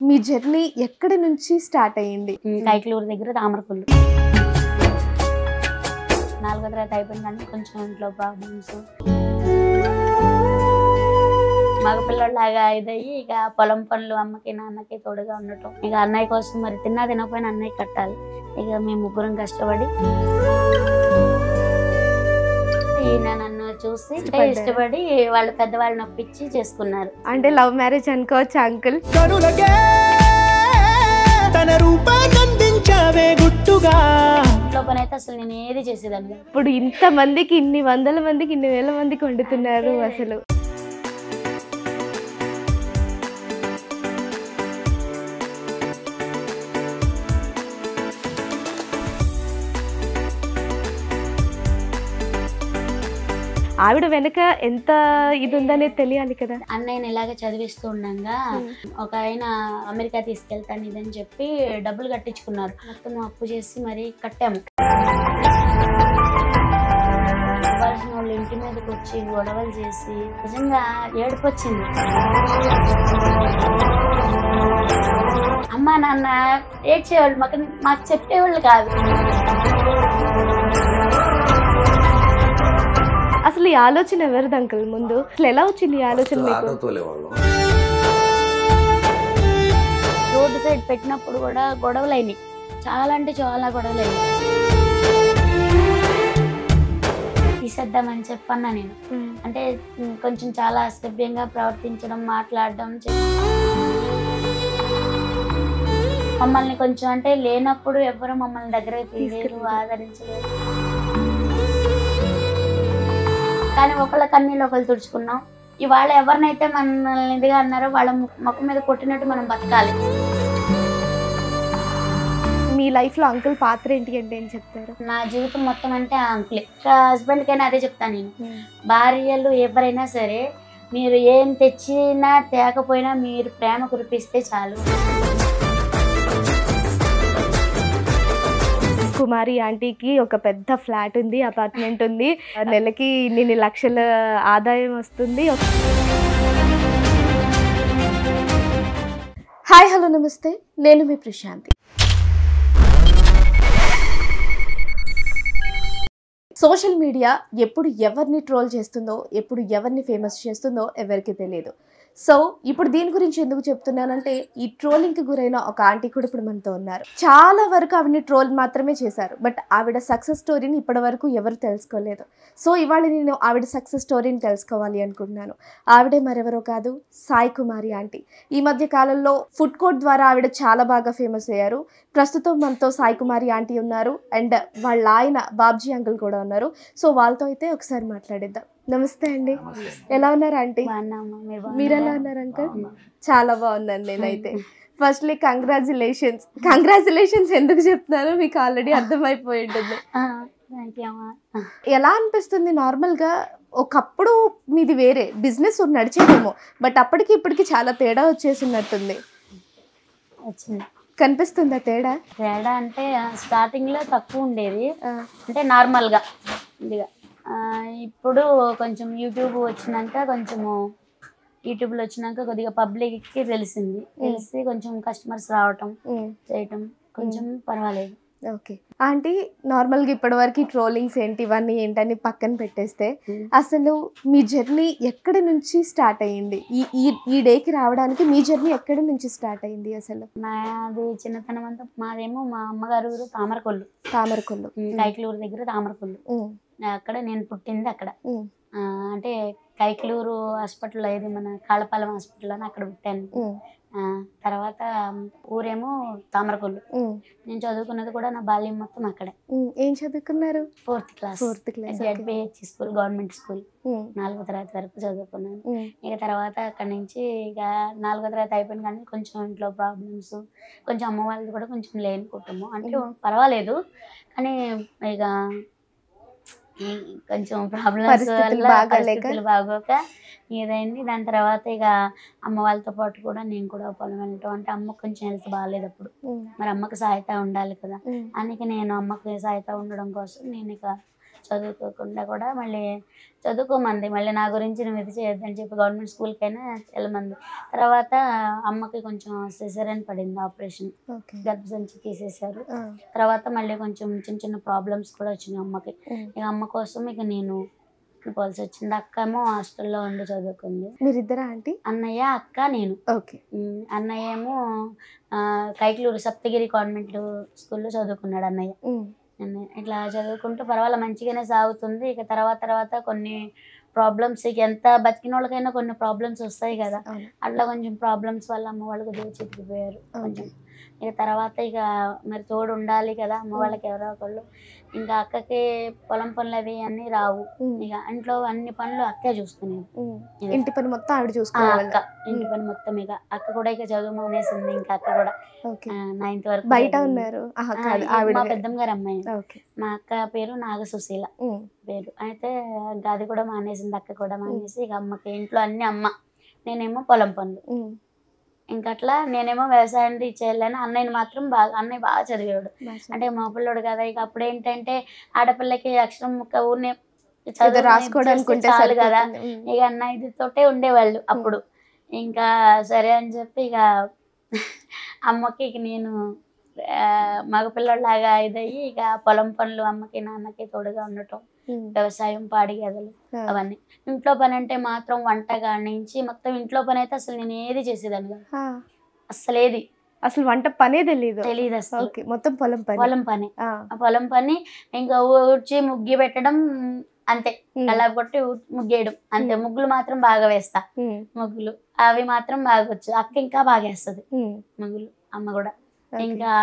మీ journey ఎక్కడి నుంచి start అయ్యింది? కైకలూరు దగ్గర తామరపల్లి. 4వ తరగతి అయిపోయింది కానీ కొంచెం ఇంట్లో ప్రాబ్లమ్స్, మగపిల్లలాగా ఇదయ్యి ఇక పొలం పనులు అమ్మకి నాన్నకి తోడుగా ఉండటం. ఇక అన్నయ్య కోసం మరి తిన్నా తినకపోయినా అన్నయ్య కట్టాలి. ఇక మేము ముగ్గురం కష్టపడి ఈయన నన్ను చూసి ఇష్టపడి వాళ్ళ పెద్దవాళ్ళని నొప్పించి చేసుకున్నారు. అంటే లవ్ మ్యారేజ్ అనుకోవచ్చు అంకుల్. ఇంట్లో పని అయితే అసలు నేను ఏది చేసేదాన్ని. ఇప్పుడు ఇంత మందికి, ఇన్ని వందల మందికి, ఇన్ని వేల మందికి వండుతున్నారు అసలు. ఆవిడ వెనక ఎంత ఇది ఉందనేది తెలియాలి కదా. అన్నయ్యని ఇలాగే చదివిస్తూ ఉండగా ఒక ఆయన అమెరికా తీసుకెళ్తాను ఇదని చెప్పి డబ్బులు కట్టించుకున్నారు. మొత్తం అప్పు చేసి మరి కట్టాము. ఇవ్వాల్సిన వాళ్ళు ఇంటి మీదకి వచ్చి గొడవలు చేసి నిజంగా ఏడుపు వచ్చింది. అమ్మా నాన్న ఏడ్చేవాళ్ళు, మాకు చెప్పేవాళ్ళు కాదు. అసలు ఈ ఆలోచన ఎవరిది అంకుల్? ముందు అసలు ఎలా వచ్చింది ఈ ఆలోచన మీకు? రోడ్డు సైడ్ పెట్టినప్పుడు కూడా గొడవలు అయినాయి, చాలా అంటే చాలా గొడవలు అయినాయి. తీసేద్దామని చెప్పన్నా నేను. అంటే కొంచెం చాలా అసభ్యంగా ప్రవర్తించడం, మాట్లాడడం, మమ్మల్ని కొంచెం అంటే లేనప్పుడు ఎవరు మమ్మల్ని దగ్గరకు తీయలేరు, ఆదరించలేరు. కానీ ఒకళ్ళ కన్నీళ్ళు ఒకళ్ళు తుడుచుకున్నాం. ఇవాళ ఎవరినైతే మనల్ని ఇదిగా అన్నారో వాళ్ళ ముఖం మీద కొట్టినట్టు మనం బతకాలి. మీ లైఫ్ లో అంకుల్ పాత్ర ఏంటి అంటే ఏం చెప్తారు? నా జీవితం మొత్తం అంటే ఆ అంకులే. హస్బెండ్ కైనా అదే చెప్తాను నేను. భార్యలు ఎవరైనా సరే మీరు ఏం తెచ్చినా తేకపోయినా మీరు ప్రేమ కురిపిస్తే చాలు. కుమారి ఆంటీకి ఒక పెద్ద ఫ్లాట్ ఉంది, అపార్ట్మెంట్ ఉంది, నెలకి ఇన్ని లక్షల ఆదాయం వస్తుంది. హాయ్ హలో నమస్తే, నేను మీ ప్రశాంతి. సోషల్ మీడియా ఎప్పుడు ఎవరిని ట్రోల్ చేస్తుందో, ఎప్పుడు ఎవరిని ఫేమస్ చేస్తుందో ఎవరికి తెలియదు. సో ఇప్పుడు దీని గురించి ఎందుకు చెప్తున్నానంటే, ఈ ట్రోలింగ్కి గురైన ఒక ఆంటీ కూడా ఇప్పుడు మనతో ఉన్నారు. చాలా వరకు ఆవిడని ట్రోల్ మాత్రమే చేశారు, బట్ ఆవిడ సక్సెస్ స్టోరీని ఇప్పటి వరకు ఎవరు తెలుసుకోలేదు. సో ఇవాళ నేను ఆవిడ సక్సెస్ స్టోరీని తెలుసుకోవాలి అనుకుంటున్నాను. ఆవిడే మరెవరో కాదు, సాయి కుమారి ఆంటీ. ఈ మధ్య కాలంలో ఫుడ్ కోర్ట్ ద్వారా ఆవిడ చాలా బాగా ఫేమస్ అయ్యారు. ప్రస్తుతం మనతో సాయి కుమారి ఆంటీ ఉన్నారు, అండ్ వాళ్ళ ఆయన బాబ్జీ అంకుల్ కూడా ఉన్నారు. సో వాళ్ళతో అయితే ఒకసారి మాట్లాడిద్దాం. నమస్తే అండి, ఎలా ఉన్నారు ఆంటీ? మీరు ఎలా ఉన్నారు అంకుల్? చాలా బాగున్నాను నేనైతే. ఫస్ట్లీ కంగ్రాచులేషన్స్ ఎందుకు చెప్తున్నారో మీకు ఆల్రెడీ అర్థమైపోయి ఉంటుంది. ఎలా అనిపిస్తుంది నార్మల్గా? ఒకప్పుడు మీది వేరే బిజినెస్ నడిచేదేమో, బట్ అప్పటికి ఇప్పటికి చాలా తేడా వచ్చేసినట్టుంది. కనిపిస్తుందా తేడా? తేడా అంటే స్టార్టింగ్ లో తక్కువ ఉండేది, అంటే నార్మల్ గా ఇదిగా. ఇప్పుడు కొంచెం యూట్యూబ్లో వచ్చినాక కొద్దిగా పబ్లిక్ కి తెలిసి కొంచెం కస్టమర్స్ రావటం చేయటం కొంచెం పర్వాలేదు. ఓకే ఆంటీ, నార్మల్గా ఇప్పటి వరకు ట్రోలింగ్స్ ఏంటి ఇవన్నీ ఏంటని పక్కన పెట్టేస్తే, అసలు మీ జర్నీ ఎక్కడి నుంచి స్టార్ట్ అయ్యింది? ఈ డేకి రావడానికి మీ జర్నీ ఎక్కడి నుంచి స్టార్ట్ అయ్యింది అసలు? నాది చిన్నతనం అంతా మాదేమో మా అమ్మగారు ఊరు తామరకొల్లు. కైకలూరు దగ్గర తామరకొల్లు. అక్కడ నేను పుట్టింది అక్కడ. అంటే కైకలూరు హాస్పిటల్, ఏది మన కాళపాలెం హాస్పిటల్ అని అక్కడ పుట్టాను. తర్వాత ఊరేమో తామరకొల్లు. నేను చదువుకున్నది కూడా నా బాల్యం మొత్తం అక్కడే. ఏం చదువుకున్నారు? 4th class ZBH school, government school. 4వ తరగతి వరకు చదువుకున్నాను. ఇక తర్వాత అక్కడి నుంచి ఇక 4వ తరగతి అయిపోయింది కానీ కొంచెం ఇంట్లో ప్రాబ్లమ్స్, కొంచెం అమ్మ వాళ్ళది కూడా కొంచెం లేని కుటుంబం, అంటే పర్వాలేదు కానీ ఇక కొంచెం ప్రాబ్లమ్స్ వల్ల పరిస్థితులు బాగోక ఇదైంది. దాని తర్వాత ఇక అమ్మ వాళ్ళతో పాటు కూడా నేను కూడా పొలం వెళ్ళటం, అంటే అమ్మకు కొంచెం హెల్త్ బాగాలేదు అప్పుడు, మరి అమ్మకి సహాయత ఉండాలి కదా. అందుకే నేను అమ్మకి సహాయత ఉండడం కోసం నేను ఇక చదువుకోకుండా కూడా మళ్ళీ చదువుకోమంది. మళ్ళీ నా గురించి నువ్వు ఇది చేయొద్దని చెప్పి గవర్నమెంట్ స్కూల్కైనా వెళ్ళమంది. తర్వాత అమ్మకి కొంచెం సిజేరియన్ పడింది, ఆపరేషన్, గర్భసంచి తీసేశారు. తర్వాత మళ్ళీ కొంచెం చిన్న చిన్న ప్రాబ్లమ్స్ కూడా వచ్చినాయి అమ్మకి. ఇక అమ్మ కోసం ఇక నేను పోవాల్సి వచ్చింది. అక్క ఏమో హాస్టల్లో ఉండి చదువుకుంది. మీరిద్దరా ఆంటీ? అన్నయ్య, అక్క, నేను. అన్నయ్య ఏమో కైక్లూరు సప్తగిరి కాన్వెంట్ స్కూల్లో చదువుకున్నాడు అన్నయ్య. ఇట్లా చదువుకుంటూ పర్వాలేదు మంచిగానే సాగుతుంది. ఇక తర్వాత కొన్ని ప్రాబ్లమ్స్, ఇక ఎంత బతికిన వాళ్ళకైనా కొన్ని ప్రాబ్లమ్స్ వస్తాయి కదా, అట్లా కొంచెం ప్రాబ్లమ్స్ వల్ల అమ్మ వాళ్ళు కొద్దిగా చితికిపోయారు కొంచెం. ఇక తర్వాత ఇక మరి తోడు ఉండాలి కదా అమ్మ వాళ్ళకి ఎవరో ఒకళ్ళు. ఇంకా అక్కకి పొలం పనులు అవి అన్నీ రావు. ఇక ఇంట్లో అన్ని పనులు అక్కే చూసుకునేది. ఇంటి పని మొత్తం ఆవిడ చూసుకునేది. ఇంటి పని మొత్తం. ఇక అక్క కూడా ఇక చదువు మానేసింది. ఇంకా అక్క కూడా 9th వరకు బయట ఉన్నారు. మా పెద్దమ్మ గారు అమ్మాయి. మా అక్క పేరు నాగసుశీల పేరు. అయితే అది కూడా మానేసింది, అక్క కూడా మానేసి. ఇక అమ్మకి ఇంట్లో అన్ని అమ్మ, నేనేమో పొలం పనులు. ఇంకా అట్లా నేనేమో వ్యవసాయం చేయాలని. అన్నయ్యని మాత్రం అన్నయ్య బాగా చదివాడు. అంటే మా పిల్లోడు కదా. ఇక అప్పుడు ఏంటంటే ఆడపిల్లకి అక్షరం ముక్క ఊరినే రాసుకోవడానికి చాలు కదా. ఇక అన్నయ్యతోటే ఉండేవాళ్ళు అప్పుడు. ఇంకా సరే అని చెప్పి ఇక అమ్మకి ఇక నేను మగపిల్లలాగా ఇదయ్యి ఇక పొలం పనులు అమ్మకి నాన్నకి తోడుగా ఉండటం, వ్యవసాయం, పాడి గదలు అవన్నీ. ఇంట్లో పని అంటే మాత్రం వంట కానించి మొత్తం ఇంట్లో పని అయితే అసలు నేను ఏది చేసేదాన్ని కాదు. అసలు వంట పనే తెలియదు అసలు. మొత్తం పొలం పని ఇంకా ఊడ్చి ముగ్గి పెట్టడం అంతే, అలా కొట్టి ముగ్గేయడం అంతే. ముగ్గులు మాత్రం బాగా వేస్తా, ముగ్గులు అవి మాత్రం బాగా వచ్చు. అక్క ఇంకా బాగా వేస్తుంది ముగ్గులు, అమ్మ కూడా. ఇంకా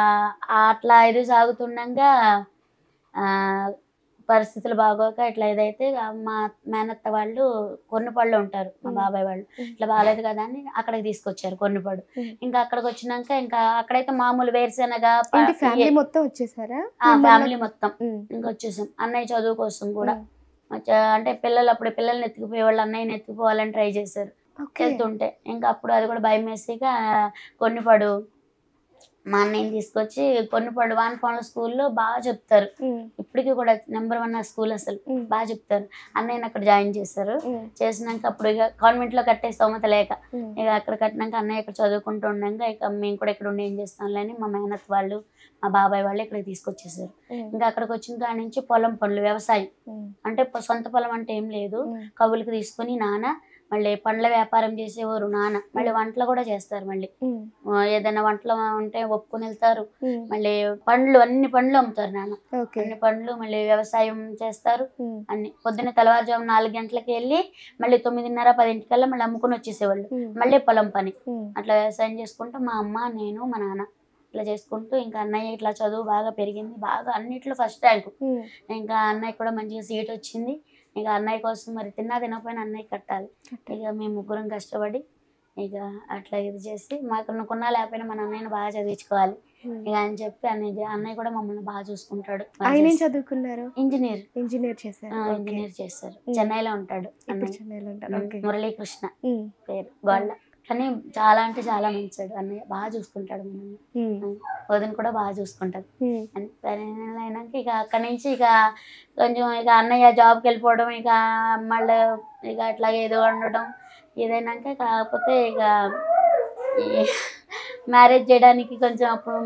అట్లా ఇది సాగుతుండగా పరిస్థితులు బాగోక ఇట్లా ఇదైతే మా మేనత్త వాళ్ళు కొన్నిపళ్ళు ఉంటారు, మా బాబాయ్ వాళ్ళు. ఇట్లా బాగాలేదు కదా అని అక్కడికి తీసుకొచ్చారు కొన్నిపడు. ఇంకా అక్కడికి వచ్చినాక ఇంకా అక్కడైతే మామూలు వేరుశెనగ ఫ్యామిలీ మొత్తం వచ్చేసారా? ఫ్యామిలీ మొత్తం ఇంకా వచ్చేసాం. అన్నయ్య చదువు కోసం కూడా. అంటే పిల్లలు అప్పుడు పిల్లల్ని ఎత్తుకుపోయే వాళ్ళు, అన్నయ్యని ఎత్తుకుపోవాలని ట్రై చేశారు. వెళ్తుంటే ఇంకా అప్పుడు అది కూడా భయం వేసిగా కొన్నిపడు మా అన్నయ్యని తీసుకొచ్చి కొన్నిపడు వానపాలెం స్కూల్లో బాగా చెప్తారు. ఇప్పటికీ కూడా నెంబర్ 1 స్కూల్ అసలు బాగా చెప్తారు. అన్నయ్యని అక్కడ జాయిన్ చేశారు. చేసినాక అప్పుడు ఇక కాన్వెంట్ లో కట్టే స్తోమత లేక ఇక అక్కడ కట్టినాక అన్నయ్య ఇక్కడ చదువుకుంటూ ఉండగా ఇక మేము కూడా ఇక్కడ ఉండి ఏం చేస్తాంలే అని మా మేనత్ వాళ్ళు, మా బాబాయ్ వాళ్ళు ఇక్కడ తీసుకొచ్చేసారు. ఇంకా అక్కడికి వచ్చిన కాడి నుంచి పొలం పనులు, వ్యవసాయం. అంటే సొంత పొలం అంటే ఏం లేదు, కవులకి తీసుకుని నాన్న మళ్ళీ పండ్ల వ్యాపారం చేసేవారు నాన్న. మళ్ళీ వంటలు కూడా చేస్తారు. మళ్ళీ ఏదైనా వంటలు ఉంటే ఒప్పుకొని వెళ్తారు. మళ్ళీ పండ్లు, అన్ని పండ్లు అమ్ముతారు నాన్న. అన్ని పండ్లు, మళ్ళీ వ్యవసాయం చేస్తారు అన్ని. పొద్దున్న తెల్లవారుజాము 4 గంటలకి వెళ్ళి మళ్ళీ 9:30, 10 మళ్ళీ అమ్ముకుని వచ్చేసేవాళ్ళు. మళ్ళీ పొలం పని. అట్లా వ్యవసాయం చేసుకుంటూ మా అమ్మ, నేను, మా నాన్న ఇట్లా చేసుకుంటూ ఇంకా అన్నయ్య ఇట్లా చదువు బాగా పెరిగింది, బాగా అన్నిట్లో ఫస్ట్ ర్యాంకు. ఇంకా అన్నయ్య కూడా మంచిగా సీట్ వచ్చింది. ఇక అన్నయ్య కోసం మరి తినకపోయినా అన్నయ్య కట్టాలి. ఇక మేము ముగ్గురం కష్టపడి ఇక అట్లా ఇది చేసి మాకు కొన్నా లేకపోయినా మన అన్నయ్యని బాగా చదివించుకోవాలి ఇక అని చెప్పి అన్నయ్య కూడా మమ్మల్ని బాగా చూసుకుంటాడు. ఆయన చదువుకున్నారు? ఇంజనీర్ చేస్తారు. చెన్నైలో ఉంటాడు. మురళీకృష్ణ పేరు గోళ్ళ. కానీ చాలా అంటే చాలా మంచివాడు అన్నయ్య, బాగా చూసుకుంటాడు మనల్ని. వదిన కూడా బాగా చూసుకుంటాడు. అయినాక ఇక అక్కడి నుంచి ఇక కొంచెం ఇక అన్నయ్య జాబ్కి వెళ్ళిపోవడం, ఇక మళ్ళీ ఇక అట్లాగే ఏదో ఉండడం ఏదైనాక. కాకపోతే ఇక మ్యారేజ్ చేయడానికి కొంచెం అప్పుడు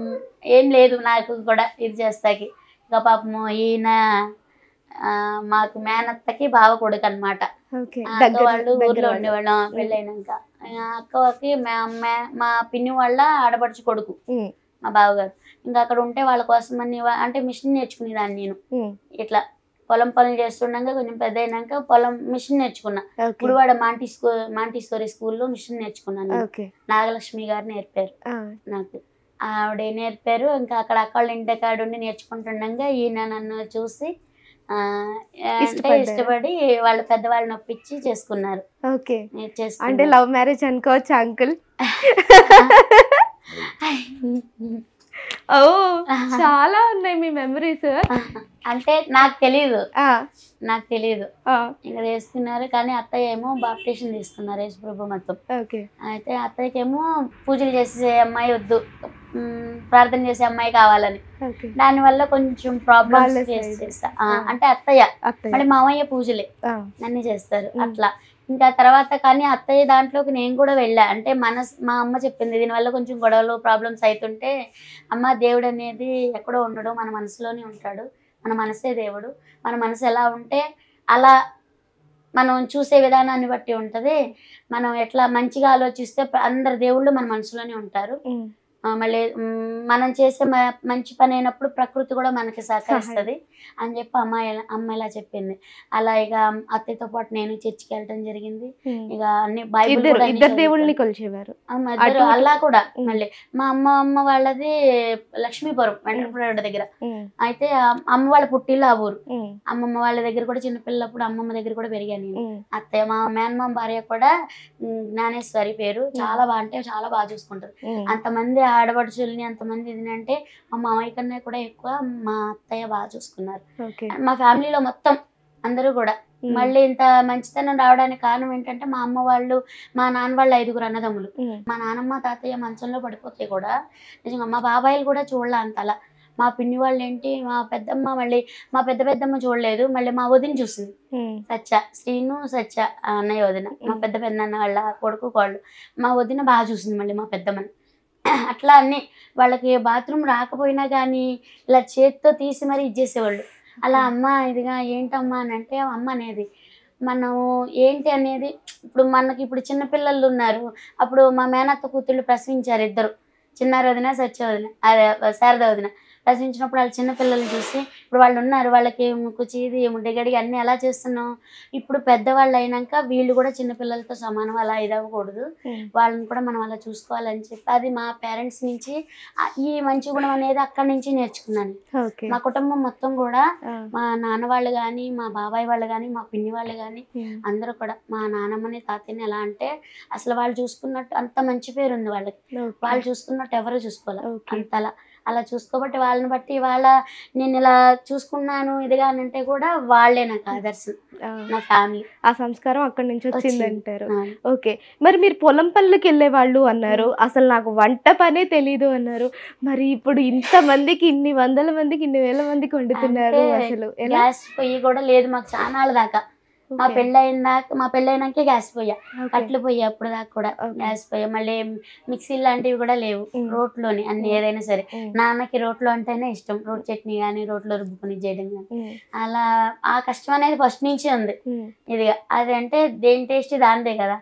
ఏం లేదు నాకు కూడా ఇది చేస్తాకి. ఇక పాపము ఈయన మాకు మేనత్తకి బావ కొడుకు అనమాట. అక్క వాళ్ళు ఊర్లో ఉండేవాళ్ళం పెళ్ళైనాక. అక్కకి మా పిన్ని వాళ్ళ ఆడపడుచు కొడుకు మా బావగారు. ఇంకా అక్కడ ఉంటే వాళ్ళ కోసం అని అంటే మిషన్ నేర్చుకునేదాన్ని నేను. ఇట్లా పొలం పనులు చేస్తుండగా కొంచెం పెద్ద అయినాక పొలం మిషన్ నేర్చుకున్నా. గుడివాడ మాంటిస్కోరీ స్కూల్లో మిషన్ నేర్చుకున్నాను. నాగలక్ష్మి గారు నేర్పారు నాకు, ఆవిడ నేర్పారు. ఇంకా అక్కడ అక్క వాళ్ళ ఇంటి కాడ ఉండి నేర్చుకుంటుండగా ఈయన నన్ను చూసి ఇష్టపడి వాళ్ళ పెద్దవాళ్ళని ఒప్పించి చేసుకున్నారు. అంటే లవ్ మ్యారేజ్ అనుకోవచ్చు అంకుల్? ఓ చాలా ఉన్నాయి మీ మెమరీస్. అంటే నాకు తెలీదు ఇంకా తీసుకున్నారు. కానీ అత్తయ్య ఏమో బాప్టిషన్ తీసుకున్నారు యేసుప్రభు మొత్తం. అయితే అత్తయ్యకి ఏమో పూజలు చేసే అమ్మాయి వద్దు, ప్రార్థన చేసే అమ్మాయి కావాలని. దానివల్ల కొంచెం ప్రాబ్లమ్స్ ఫేస్ చేస్తా. అంటే అత్తయ్య మళ్ళీ మామయ్య పూజలే అన్ని చేస్తారు అట్లా. ఇంకా తర్వాత కానీ అత్తయ్య దాంట్లోకి నేను కూడా వెళ్ళా. అంటే మా అమ్మ చెప్పింది దీనివల్ల కొంచెం గొడవలు ప్రాబ్లమ్స్ అవుతుంటే, అమ్మ దేవుడు అనేది ఎక్కడో ఉండడు, మన మనసులోనే ఉంటాడు, మన మనసే దేవుడు, మన మనసు ఎలా ఉంటే అలా మనం చూసే విధానాన్ని బట్టి ఉంటుంది. మనం ఎట్లా మంచిగా ఆలోచిస్తే అందరు దేవుళ్ళు మన మనసులోనే ఉంటారు. మళ్ళీ మనం చేసే మంచి పని అయినప్పుడు ప్రకృతి కూడా మనకి సహకరిస్తుంది అని చెప్పి అమ్మ ఇలా చెప్పింది. అలా ఇక అత్తయ్యతో పాటు నేను చర్చికి వెళ్ళటం జరిగింది. ఇక అన్ని బైబిల్ ఇద్దరు దేవుళ్ళని కొలిచేవారు అలా కూడా. మళ్ళీ మా అమ్మ వాళ్ళది లక్ష్మీపురం వెంకటపురం దగ్గర. అయితే అమ్మ వాళ్ళ పుట్టిల్లు ఆ ఊరు. అమ్మమ్మ వాళ్ళ దగ్గర కూడా చిన్నపిల్లప్పుడు అమ్మమ్మ దగ్గర కూడా పెరిగాను నేను. అత్తయ్య మా మేనమామ భార్య కూడా జ్ఞానేశ్వరి పేరు. చాలా బాగా అంటే చాలా బాగా చూసుకుంటారు. అంతమంది ఆడపడుచుల్ని అంతమంది అంటే మా మామయ్య కన్నా కూడా ఎక్కువ మా అత్తయ్య బాగా చూసుకున్నారు. మా ఫ్యామిలీలో మొత్తం అందరూ కూడా. మళ్ళీ ఇంత మంచితనం రావడానికి కారణం ఏంటంటే మా అమ్మ వాళ్ళు మా నాన్న వాళ్ళు 5గురు అన్నదమ్ములు. మా నాన్నమ్మ తాతయ్య మంచంలో పడిపోతే కూడా నిజంగా మా బాబాయిలు కూడా చూడలే అంతలా. మా పిన్ని వాళ్ళు ఏంటి మా పెద్దమ్మ, మళ్ళీ మా పెద్దమ్మ చూడలేదు. మళ్ళీ మా వదిన చూసింది, సత్య శ్రీను సత్య అన్నయ్య వదిన, మా పెద్దన్న వాళ్ళ కొడుకు కోళ్ళు. మా వదిన బాగా చూసింది మళ్ళీ మా పెద్దమ్మని. అట్లా అన్ని వాళ్ళకి బాత్రూమ్ రాకపోయినా కానీ ఇలా చేతితో తీసి మరీ ఇచ్చేసేవాళ్ళు. అలా అమ్మ ఇదిగా ఏంటమ్మా అని అంటే అమ్మ అనేది మనం ఏంటి అనేది. ఇప్పుడు చిన్నపిల్లలు ఉన్నారు. అప్పుడు మా మేనత్త కూతుళ్ళు ప్రసవించారు ఇద్దరు, చిన్నారి వదిన సత్య వదిన, అదే శారద వదిన. ప్రసవించినప్పుడు వాళ్ళ చిన్నపిల్లల్ని చూసి ఇప్పుడు వాళ్ళు ఉన్నారు, వాళ్ళకి ముక్కుచీది ముడ్డగడి అన్నీ ఎలా చేస్తున్నాం. ఇప్పుడు పెద్దవాళ్ళు అయినాక వీళ్ళు కూడా చిన్నపిల్లలతో సమానం, అలా ఇదవ్వకూడదు, వాళ్ళని కూడా మనం అలా చూసుకోవాలని చెప్పి అది మా పేరెంట్స్ నుంచి ఈ మంచి గుణం అనేది అక్కడి నుంచి నేర్చుకున్నాను. మా కుటుంబం మొత్తం కూడా మా నాన్న వాళ్ళు కానీ మా బాబాయ్ వాళ్ళు కానీ మా పిన్ని వాళ్ళు కానీ అందరూ కూడా మా నాన్నమ్మని తాతయ్యని ఎలా అంటే అసలు వాళ్ళు చూసుకున్నట్టు అంత మంచి పేరు ఉంది వాళ్ళకి. వాళ్ళు చూసుకున్నట్టు ఎవరు చూసుకోవాలి అంతలా. అలా చూసుకోబట్టి వాళ్ళని బట్టి ఇవాళ నేను ఇలా చూసుకున్నాను ఇదిగా అంటే కూడా వాళ్ళే నాకు ఆదర్శం, నా ఫ్యామిలీ. ఆ సంస్కారం అక్కడి నుంచి వచ్చింది అంటారు. ఓకే, మరి మీరు పొలం పనులకు వెళ్ళే వాళ్ళు అన్నారు, అసలు నాకు వంట పనే తెలీదు అన్నారు. మరి ఇప్పుడు ఇంతమందికి ఇన్ని వందల మందికి ఇన్ని వేల మందికి వండుతున్నారు. అసలు గ్యాస్ పొయ్యి కూడా లేదు మాకు చాలా దాకా. మా పెళ్ళైనాకే గ్యాస్ పొయ్యా, కట్లు పొయ్యి అప్పుడు దాకా కూడా గ్యాస్ పొయ్య. మళ్ళీ మిక్సీ లాంటివి కూడా లేవు, రోట్లోని అన్ని ఏదైనా సరే. నాన్నకి రోట్లో అంటేనే ఇష్టం, రోట్ చట్నీ కానీ రోట్లో రుబ్బుకొని చేయడం కానీ. అలా ఆ కష్టం అనేది ఫస్ట్ నుంచి ఉంది ఇదిగా. అది అంటే దేని టేస్ట్ దానిదే కదా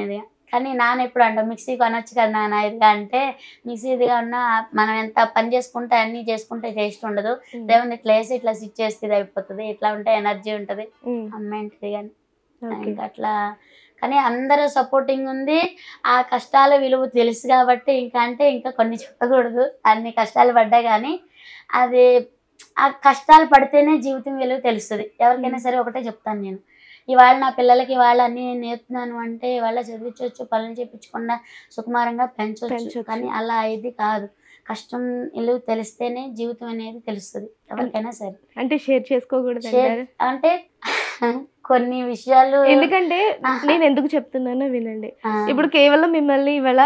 ఇదిగా. కానీ నాన్న ఎప్పుడు అంటాం మిక్సీ కొనొచ్చు కదా నాన్న ఇదిగా అంటే, మిక్సీ ఇదిగా ఉన్నా మనం ఎంత పని చేసుకుంటే అన్ని చేసుకుంటే టేస్ట్ ఉండదు. దేవుని ఇట్లా వేసి ఇట్లా స్విచ్ చేస్తే ఇది అయిపోతుంది, ఇట్లా ఉంటే ఎనర్జీ ఉంటుంది అమ్మ ఇంటిది కానీ. ఇంకా అట్లా కానీ అందరూ సపోర్టింగ్ ఉంది. ఆ కష్టాల విలువ తెలుసు కాబట్టి ఇంకా కొన్ని చెప్పకూడదు, అన్ని కష్టాలు పడ్డా కానీ అది ఆ కష్టాలు పడితేనే జీవితం విలువ తెలుస్తుంది ఎవరికైనా సరే. ఒకటే చెప్తాను నేను, ఇవాళ నా పిల్లలకి ఇవాళ అన్ని నేర్పుతున్నాను అంటే ఇవాళ చదివించవచ్చు, పనులు చేయించకుండా సుకుమారంగా పెంచవచ్చు. కానీ అలా ఇది కాదు, కష్టం విలువ తెలిస్తేనే జీవితం అనేది తెలుస్తుంది ఎవరికైనా సరే. అంటే షేర్ చేసుకోకూడదు అంటే కొన్ని విషయాలు. ఎందుకంటే నేను ఎందుకు చెప్తున్నానో వినండి. ఇప్పుడు కేవలం మిమ్మల్ని ఇవాళ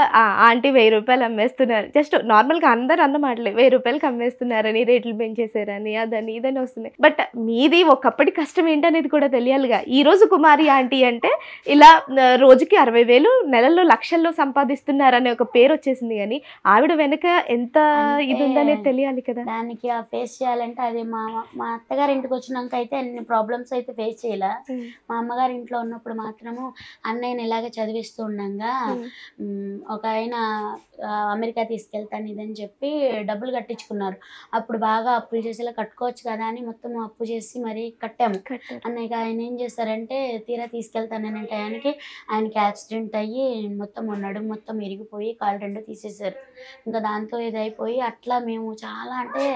ఆంటీ 1000 రూపాయలు అమ్మేస్తున్నారు, జస్ట్ నార్మల్ గా అందరు అన్న మాటలే, 1000 రూపాయలకి అమ్మేస్తున్నారని, రేట్లు పెంచేసారని, అదని ఇదని వస్తున్నాయి. బట్ మీది ఒకప్పటి కష్టం ఏంటనేది కూడా తెలియాలిగా. ఈ రోజు కుమారి ఆంటీ అంటే ఇలా రోజుకి 60,000 నెలల్లో లక్షల్లో సంపాదిస్తున్నారనే ఒక పేరు వచ్చేసింది. కానీ ఆవిడ వెనక ఎంత ఇది ఉందనేది తెలియాలి కదా. దానికి ఆ ఫేస్ చేయాలంటే అది మా అత్తగారి ఇంటికి వచ్చినాక అయితే అన్ని ప్రాబ్లమ్స్ అయితే ఫేస్ చేయాల. మా అమ్మగారి ఇంట్లో ఉన్నప్పుడు మాత్రము అన్నయ్యని ఇలాగే చదివిస్తూ ఉండగా ఒక ఆయన అమెరికా తీసుకెళ్తాను ఇదని చెప్పి డబ్బులు కట్టించుకున్నారు. అప్పుడు బాగా అప్పులు చేసేలా కట్టుకోవచ్చు కదా అని మొత్తం అప్పు చేసి మరీ కట్టాము. అన్నయ్య ఆయన ఏం చేస్తారంటే తీరా తీసుకెళ్తాననే టయానికి ఆయనకి యాక్సిడెంట్ అయ్యి మొత్తం నడుము మొత్తం ఇరిగిపోయి కాళ్ళు 2 తీసేశారు. ఇంకా దాంతో ఇదైపోయి అట్లా మేము చాలా అంటే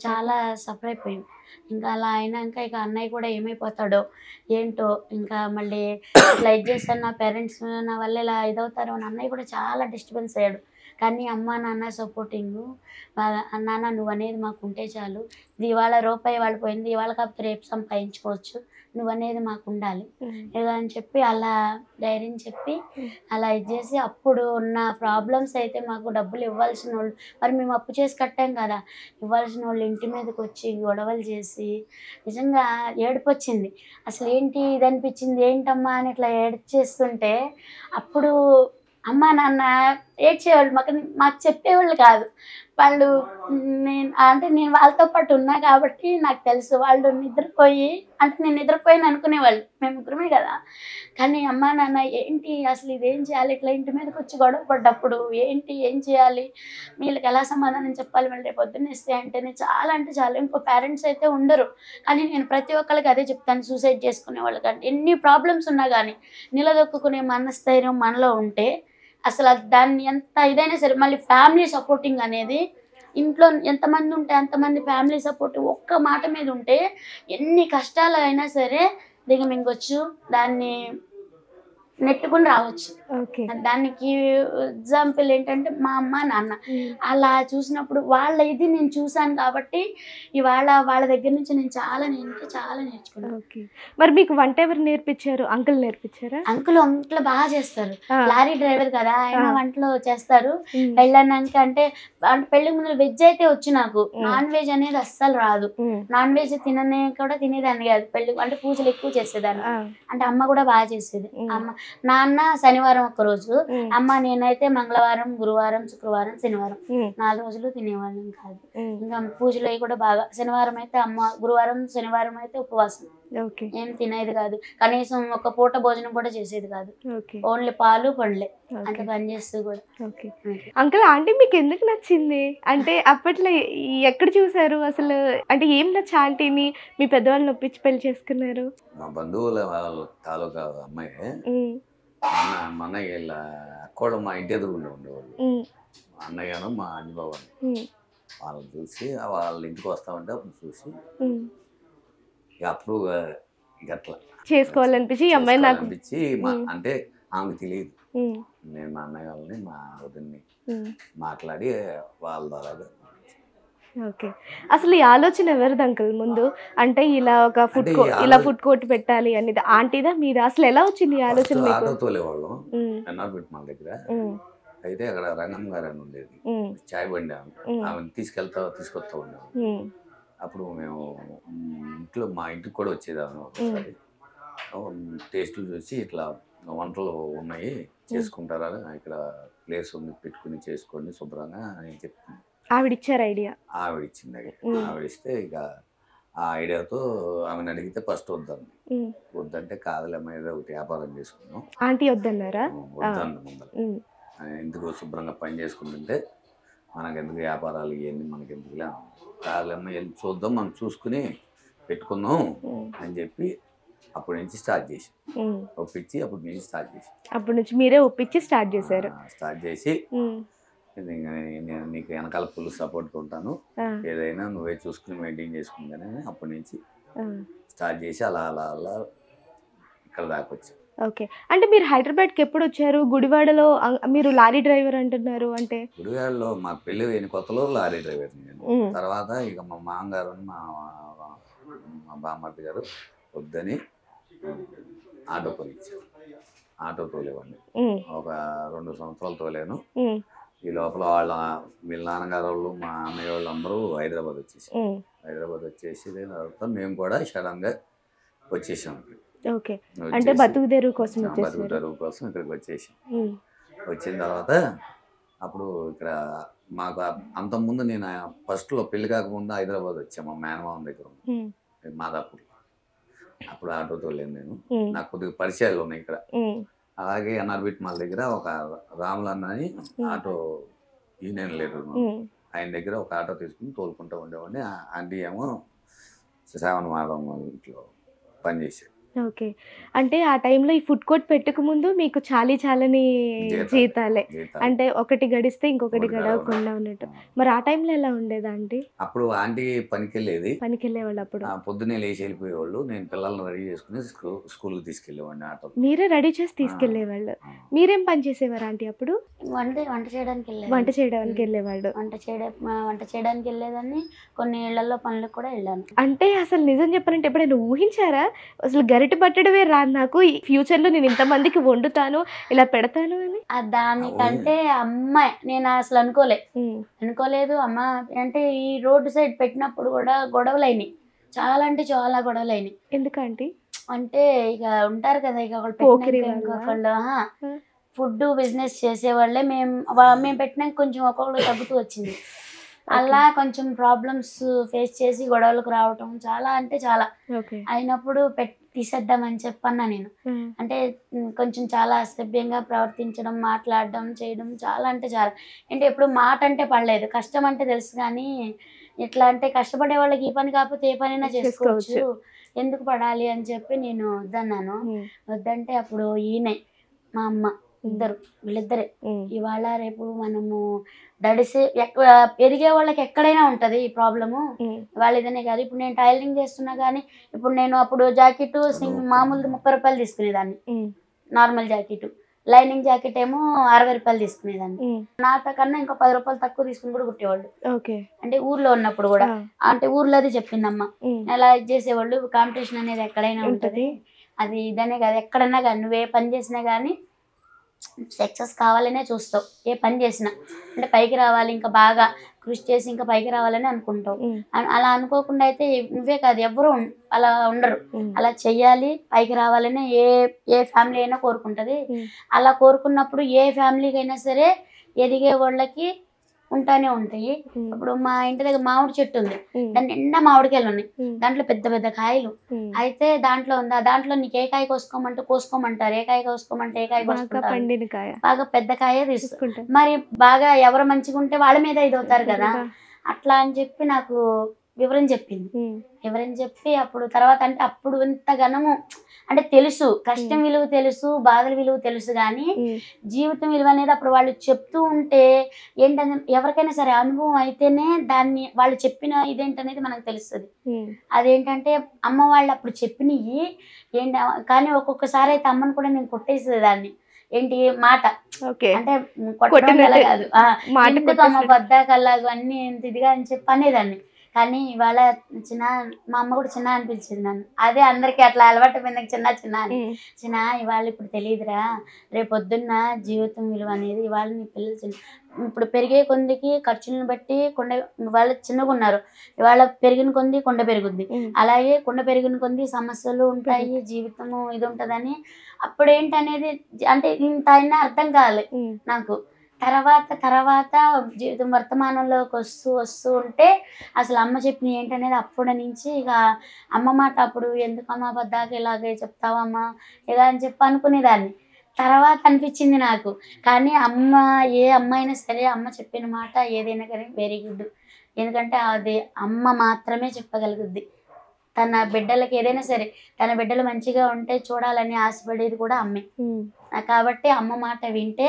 చాలా సఫర్ అయిపోయాం. ఇంకా అలా అయినాక ఇక అన్నయ్య కూడా ఏమైపోతాడో ఏంటో, ఇంకా మళ్ళీ ఇట్లా ఇది చేస్తాను నా పేరెంట్స్ నా వల్ల ఇలా ఇదవుతారు అని అన్నయ్య కూడా చాలా డిస్టర్బెన్స్ అయ్యాడు. కానీ అమ్మ నాన్న సపోర్టింగ్, నాన్న నువ్వు అనేది మాకు ఉంటే చాలు, ఇది ఇవాళ రూపాయి వాళ్ళు పోయింది, ఇవాళ కాకపోతే రేపు సంపాదించుకోవచ్చు, నువ్వు అనేది మాకు ఉండాలి ఇలా అని చెప్పి అలా ధైర్యం చెప్పి అలా ఇది చేసి, అప్పుడు ఉన్న ప్రాబ్లమ్స్ అయితే మాకు డబ్బులు ఇవ్వాల్సిన వాళ్ళు, మరి మేము అప్పు చేసి కట్టాం కదా, ఇవ్వాల్సిన వాళ్ళు ఇంటి మీదకి వచ్చి గొడవలు చేసి నిజంగా ఏడుపు వచ్చింది. అసలు ఏంటి ఇది అనిపించింది, ఏంటమ్మా అని ఇట్లా ఏడ్చేస్తుంటే అప్పుడు అమ్మ నాన్న ఏడ్చేవాళ్ళు, మాకు చెప్పేవాళ్ళు కాదు. వాళ్ళు నేను వాళ్ళతో పాటు ఉన్నా కాబట్టి నాకు తెలుసు, వాళ్ళు నిద్రపోయి నేను నిద్రపోయిన అనుకునేవాళ్ళు, మేము ముగ్గురమే కదా. కానీ అమ్మ నాన్న ఏంటి అసలు ఇదేం చేయాలి, ఇట్లా ఇంటి మీదకి వచ్చి గొడవ పడ్డప్పుడు ఏంటి ఏం చేయాలి, వీళ్ళకి ఎలా సమాధానం చెప్పాలి, మళ్ళీ రేపు పొద్దున్న ఇస్తే అంటేనే చాలా అంటే చాలా. ఇంకో పేరెంట్స్ అయితే ఉండరు, కానీ నేను ప్రతి ఒక్కరికి అదే చెప్తాను, సూసైడ్ చేసుకునే వాళ్ళు కానీ ఎన్ని ప్రాబ్లమ్స్ ఉన్నా కానీ నిలదొక్కునే మనస్థైర్యం మనలో ఉంటే అసలు దాన్ని ఎంత ఇదైనా సరే, మళ్ళీ ఫ్యామిలీ సపోర్టింగ్ అనేది ఇంట్లో ఎంతమంది ఉంటే అంతమంది ఫ్యామిలీ సపోర్ట్ ఒక్క మాట మీద ఉంటే ఎన్ని కష్టాలు అయినా సరే దిగమింగొచ్చు, దాన్ని నెట్టుకుని రావచ్చు. దానికి ఎగ్జాంపుల్ ఏంటంటే మా అమ్మ నాన్న అలా చూసినప్పుడు వాళ్ళ ఇది నేను చూసాను కాబట్టి ఇవాళ వాళ్ళ దగ్గర నుంచి నేను చాలా నేర్చుకున్నాను. మరి మీకు వంట ఎవరు నేర్పించారు? అంకుల్ నేర్పించారా? అంకుల్ బాగా చేస్తారు, లారీ డ్రైవర్ కదా ఆయన, వంటలు చేస్తారు. పెళ్ళన్నాక అంటే పెళ్లికి ముందు వెజ్ అయితే వచ్చు, నాకు నాన్ వెజ్ అనేది అస్సలు రాదు. నాన్ వెజ్ కూడా తినేదాన్ని కాదు, పెళ్లి అంటే పూజలు ఎక్కువ చేసేదాన్ని. అంటే అమ్మ కూడా బాగా చేసేది. అమ్మ నాన్న శనివారం ఒక రోజు, అమ్మ నేనైతే మంగళవారం, గురువారం, శుక్రవారం, శనివారం 4 రోజులు తినేవాళ్ళం కాదు. ఇంకా పూజలు అవి కూడా బాగా, శనివారం అయితే అమ్మ, గురువారం శనివారం అయితే ఉపవాసం, ఏం తినేది కాదు, కనీసం ఒక పూట భోజనం కూడా చేసేది కాదు, ఓన్లీ పాలు పండ్లే, అంత పని చేస్తూ కూడా. అంకుల్ ఆంటీ మీకు ఎందుకు నచ్చింది? అంటే అప్పట్లో ఎక్కడ చూసారు అసలు? అంటే ఏం నచ్చ ఆంటీని మీ పెద్దవాళ్ళని ఒప్పించి పెళ్లి చేసుకున్నారు? మా బంధువుల వాళ్ళ తాలూకా అమ్మాయి, మా అన్నయ్య వీళ్ళ అక్కడ మా ఇంటి ఎదురుగుండా ఉండేవాళ్ళు. మా అన్నయ్యను మా అన్నబాబు వాళ్ళని చూసి వాళ్ళ ఇంటికి వస్తా ఉంటే అప్పుడు చూసి అప్పుడు అట్లా చేసుకోవాలనిపించి అమ్మాయి నాకు అనిపించి, అంటే ఆమెకు తెలియదు, నేను మా అన్నయ్య వాళ్ళని మా వదిన్ని మాట్లాడి వాళ్ళ ద్వారా. ఓకే, అసలు ఈ ఆలోచన ఎవరిది అంకుల్ ముందు? అంటే ఇలా ఒక ఫుడ్ కోర్ట్ పెట్టాలి అనేది ఆంటీదా మీదా? అసలు ఎలా వచ్చింది ఈ ఆలోచన? ఆటో తోలేవాళ్ళం ఎన్ఆర్బిట్ మాల్ దగ్గర, అయితే అక్కడ రంగం గారు అని ఉండేది, చాయ్ బండి ఆమెను తీసుకొస్తా ఉండేవాళ్ళు. అప్పుడు మేము ఇంట్లో మా ఇంటికి కూడా వచ్చేది ఆమె ఒకసారి, టేస్టులు చూసి ఇట్లా వంటలు ఉన్నాయి చేసుకుంటారా, ఇక్కడ ప్లేస్ ఉంది పెట్టుకుని చేసుకోండి శుభ్రంగా అని చెప్తుంది. ఆవిడిచ్చారు ఐడియా? ఆవిడిచ్చింది. ఆవిడిస్తే ఇక ఆ ఐడియాతో ఆమెను అడిగితే ఫస్ట్ వద్దంటే కాదులేమ్మా ఏదో ఒకటి వ్యాపారం చేసుకున్నాం. ఆంటీ వద్దన్నారా? వద్దండి ముందర, ఎందుకు శుభ్రంగా పని చేసుకుంటుంటే మనకెందుకు వ్యాపారాలు ఇవన్నీ మనకెందుకులే, కాదులేమ్మా వెళ్ళి చూద్దాం, మనం చూసుకుని పెట్టుకుందాం అని చెప్పి అప్పటి నుంచి స్టార్ట్ చేసి ఒప్పించి అప్పటి నుంచి మీరే ఒప్పించి స్టార్ట్ చేసి నేను నీకు వెనకాల ఫుల్ సపోర్ట్గా ఉంటాను, ఏదైనా నువ్వే చూసుకుని మెయింటైన్ చేసుకుంటానే అప్పటి నుంచి స్టార్ట్ చేసి అలా అలా అలా ఇక్కడ దాకా వచ్చాను. ఓకే, అంటే మీరు హైదరాబాద్కి ఎప్పుడు వచ్చారు? గుడివాడలో మీరు లారీ డ్రైవర్ అంటున్నారు, అంటే గుడివాడలో మా పెళ్ళి అయిన కొత్తలో లారీ డ్రైవర్ నేను. తర్వాత ఇక మా మామగారు మా బామ్మర్ది గారు వద్దని ఆటో కొనిచ్చారు. ఆటో తోలేవాడిని ఒక 2 సంవత్సరాలు తోలేను. ఈ లోపల వీళ్ళ నాన్నగారు వాళ్ళు మా అన్నయ్య వాళ్ళు అందరూ హైదరాబాద్ వచ్చేసి తర్వాత మేము కూడా సడన్గా వచ్చేసాం. అంటే బతుకు తెరువు కోసం ఇక్కడికి వచ్చేసాం. వచ్చిన తర్వాత అప్పుడు ఇక్కడ మాకు అంతకుముందు నేను ఫస్ట్లో పెళ్లి కాకముందు హైదరాబాద్ వచ్చాను మా మేనమామ దగ్గర మాదాపూర్. అప్పుడు ఆటో తోలేను నేను, నాకు కొద్దిగా పరిచయాలు ఉన్నాయి ఇక్కడ. అలాగే ఎన్ఆర్బిట్ మాల్ దగ్గర ఒక రాములన్న అని ఆటో యూనియన్ లీడర్, ఆయన దగ్గర ఒక ఆటో తీసుకుని తోలుకుంటూ ఉండేవాడిని. ఆంటీ ఏమో శ్రావణ మాధవం ఇంట్లో పనిచేసేది. ఓకే. అంటే ఆ టైంలో ఈ ఫుడ్ కోర్ట్ పెట్టక ముందు మీకు చాలని జీతాలే. అంటే ఒకటి గడిస్తే ఇంకొకటి గడవకుండా ఉన్నట్టు. మరి ఆ టైంలో ఎలా ఉండేదండి? అప్పుడు ఆంటీ పనికెళ్ళేది. పనికెళ్ళేవాళ్ళు అప్పుడు. పొద్దున్నే లేచి వెళ్ళిపోయేవాళ్ళు. నేను పిల్లల్ని రెడీ చేసుకుని స్కూల్కి తీసుకెళ్ళేవాడిని ఆటో. మీరే రెడీ చేసి తీసుకెళ్లేవాళ్ళు. మీరేం పని చేసేవారు ఆంటీ అప్పుడు? వంట చేయడానికి వెళ్ళేది. వంట చేయడానికి వెళ్ళేవాళ్ళు. వంట చేయడానికి వెళ్ళేదాన్ని. కొన్ని ఇళ్లలో పనులకు కూడా వెళ్ళాను. అంటే అసలు నిజం చెప్పాలంటే ఎప్పుడైనా ఊహించారా అసలు గరిటె పట్టడమే రాదు నాకు, ఫ్యూచర్ లో నేను ఇంతమందికి వండుతాను ఇలా పెడతాను అని? దానికంటే అమ్మాయి నేను అసలు అనుకోలేదు. అమ్మ అంటే ఈ రోడ్డు సైడ్ పెట్టినప్పుడు కూడా గొడవలు అయినాయి, చాలా అంటే చాలా గొడవలు అయినాయి. ఎందుకంటే అంటే ఇక ఉంటారు కదా, ఇక ఒకళ్ళు ఫుడ్ బిజినెస్ చేసేవాళ్ళే. మేము పెట్టినాక కొంచెం ఒక్కొక్కరు తగ్గుతూ వచ్చింది. అలా కొంచెం ప్రాబ్లమ్స్ ఫేస్ చేసి గొడవలకు రావటం చాలా అంటే చాలా అయినప్పుడు తీసేద్దామని చెప్పన్నా నేను. అంటే కొంచెం చాలా అసభ్యంగా ప్రవర్తించడం, మాట్లాడడం, చేయడం చాలా అంటే చాలా. అంటే ఎప్పుడు మాట అంటే పడలేదు, కష్టం అంటే తెలుసు. కానీ ఎట్లా అంటే కష్టపడే వాళ్ళకి ఈ పని కాకపోతే ఏ పనైనా చేసుకోవచ్చు, ఎందుకు పడాలి అని చెప్పి నేను వద్దన్నాను. వద్దంటే అప్పుడు ఈయనే మా అమ్మ వీళ్ళిద్దరే ఇవాళ రేపు మనము దడిసే ఎదిగే వాళ్ళకి ఎక్కడైనా ఉంటది ఈ ప్రాబ్లము. వాళ్ళు ఇదనే కాదు, ఇప్పుడు నేను టైలరింగ్ చేస్తున్నా కానీ ఇప్పుడు నేను అప్పుడు జాకెట్ మామూలు 30 రూపాయలు తీసుకునేదాన్ని, నార్మల్ జాకెట్. లైనింగ్ జాకెట్ ఏమో 60 రూపాయలు తీసుకునేదాన్ని. నాతో కన్నా ఇంకా 10 రూపాయలు తక్కువ తీసుకుని కూడా కుట్టేవాళ్ళు. అంటే ఊర్లో ఉన్నప్పుడు కూడా, అంటే ఊర్లోది చెప్పిందమ్మ, అలా చేసేవాళ్ళు. కాంపిటీషన్ అనేది ఎక్కడైనా ఉంటది, అది ఇదనే కాదు, ఎక్కడైనా కానీ నువ్వు ఏ పని చేసినా కానీ సక్సెస్ కావాలనే చూస్తావు. ఏ పని చేసినా అంటే పైకి రావాలి, ఇంకా బాగా కృషి చేసి ఇంకా పైకి రావాలని అనుకుంటావు. అలా అనుకోకుండా అయితే నువ్వే కాదు ఎవరు అలా ఉండరు. అలా చెయ్యాలి, పైకి రావాలని ఏ ఫ్యామిలీ అయినా కోరుకుంటది. అలా కోరుకున్నప్పుడు ఏ ఫ్యామిలీకి అయినా సరే ఎదిగే వాళ్ళకి ఉంటానే ఉంటాయి. ఇప్పుడు మా ఇంటి దగ్గర మామిడి చెట్టు ఉంది, దాని నిండా మామిడికాయలు ఉన్నాయి, దాంట్లో పెద్ద పెద్ద కాయలు. అయితే దాంట్లో ఉందా, దాంట్లో నీకు ఏ కాయ కోసుకోమంటారు, ఏ కాయ కోసుకోమంటే ఏ కాయ కోసుకుంటారు, బాగా పెద్ద కాయ తీసుకుంటారు. మరి బాగా ఎవరు మంచిగా ఉంటే వాళ్ళ మీద ఇది అవుతారు కదా, అట్లా అని చెప్పి నాకు వివరం చెప్పి అప్పుడు తర్వాత అంటే అప్పుడు ఇంత ఘనము అంటే తెలుసు, కష్టం విలువ తెలుసు, బాధల విలువ తెలుసు. కానీ జీవితం విలువ అనేది అప్పుడు వాళ్ళు చెప్తూ ఉంటే ఏంటంటే ఎవరికైనా సరే అనుభవం అయితేనే దాన్ని వాళ్ళు చెప్పిన ఇదేంటనేది మనకు తెలుస్తుంది. అదేంటంటే అమ్మ వాళ్ళు అప్పుడు చెప్పినవి ఏంటి. కానీ ఒక్కొక్కసారి అయితే అమ్మని కూడా నేను కొట్టేసేది దాన్ని, ఏంటి మాట అంటే కొట్టడం అలా కాదు, ఎందుకు అమ్మ బద్దాకల్లాగు అన్ని ఎంత ఇదిగా అని చెప్పి అనేదాన్ని. కానీ ఇవాళ మా అమ్మ కూడా చిన్న అనిపించింది నన్ను. అదే అందరికి అట్లా అలవాటు పోయింది చిన్న ఇవాళ ఇప్పుడు తెలియదురా, రేపు పొద్దున్న జీవితం విలువ అనేది ఇవాళ నీ పిల్లలు ఇప్పుడు పెరిగే కొందికి ఖర్చులను బట్టి వాళ్ళు చిన్నగా ఉన్నారు, ఇవాళ పెరిగిన కొంది కొండ పెరుగుద్ది. అలాగే కొండ పెరిగిన కొంది సమస్యలు ఉంటాయి, జీవితము ఇది ఉంటదని అప్పుడు ఏంటనేది అంటే ఇంత అయినా అర్థం కాలే నాకు. తర్వాత జీవితం వర్తమానంలోకి వస్తూ ఉంటే అసలు అమ్మ చెప్పిన ఏంటనేది అప్పటి నుంచి ఇక అమ్మ మాట అప్పుడు ఎందుకమ్మా బద్దాక ఇలాగే చెప్తావమ్మా ఇలా అని చెప్పి అనుకునేదాన్ని. తర్వాత అనిపించింది నాకు, కానీ ఏ అమ్మ అయినా సరే అమ్మ చెప్పిన మాట ఏదైనా కానీ వెరీ గుడ్. ఎందుకంటే అది అమ్మ మాత్రమే చెప్పగలుగుద్ది. తన బిడ్డలకి ఏదైనా సరే తన బిడ్డలు మంచిగా ఉంటే చూడాలని ఆశపడేది కూడా అమ్మే. కాబట్టి అమ్మ మాట వింటే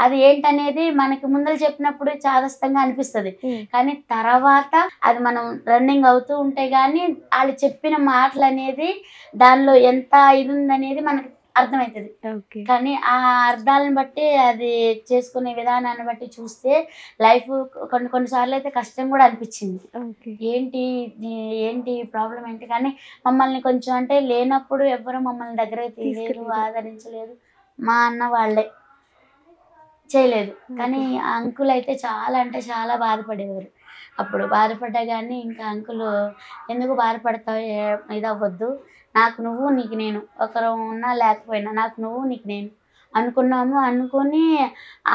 అది ఏంటనేది మనకి ముందర చెప్పినప్పుడు చాదస్తంగా అనిపిస్తుంది, కానీ తర్వాత అది మనం రన్నింగ్ అవుతూ ఉంటే గానీ వాళ్ళు చెప్పిన మాటలు అనేది దానిలో ఎంత ఇది ఉందనేది మనకి అర్థమవుతుంది. కానీ ఆ అర్థాలను బట్టి అది చేసుకునే విధానాన్ని బట్టి చూస్తే లైఫ్ కొన్నిసార్లు అయితే కష్టం కూడా అనిపించింది. ఏంటి ప్రాబ్లం ఏంటి, కానీ మమ్మల్ని కొంచెం అంటే లేనప్పుడు ఎవరు మమ్మల్ని దగ్గర తీయలేదు, ఆదరించలేదు. మా అన్న వాళ్ళే చేయలేదు, కానీ ఆ అంకుల్ అయితే చాలా అంటే చాలా బాధపడేవారు. అప్పుడు బాధపడ్డా కానీ ఇంకా అంకుల్ ఎందుకు బాధపడతావు, ఇదవ్వద్దు, నాకు నువ్వు నీకు నేను, ఒకరు ఉన్నా లేకపోయినా నాకు నువ్వు నీకు నేను అనుకుని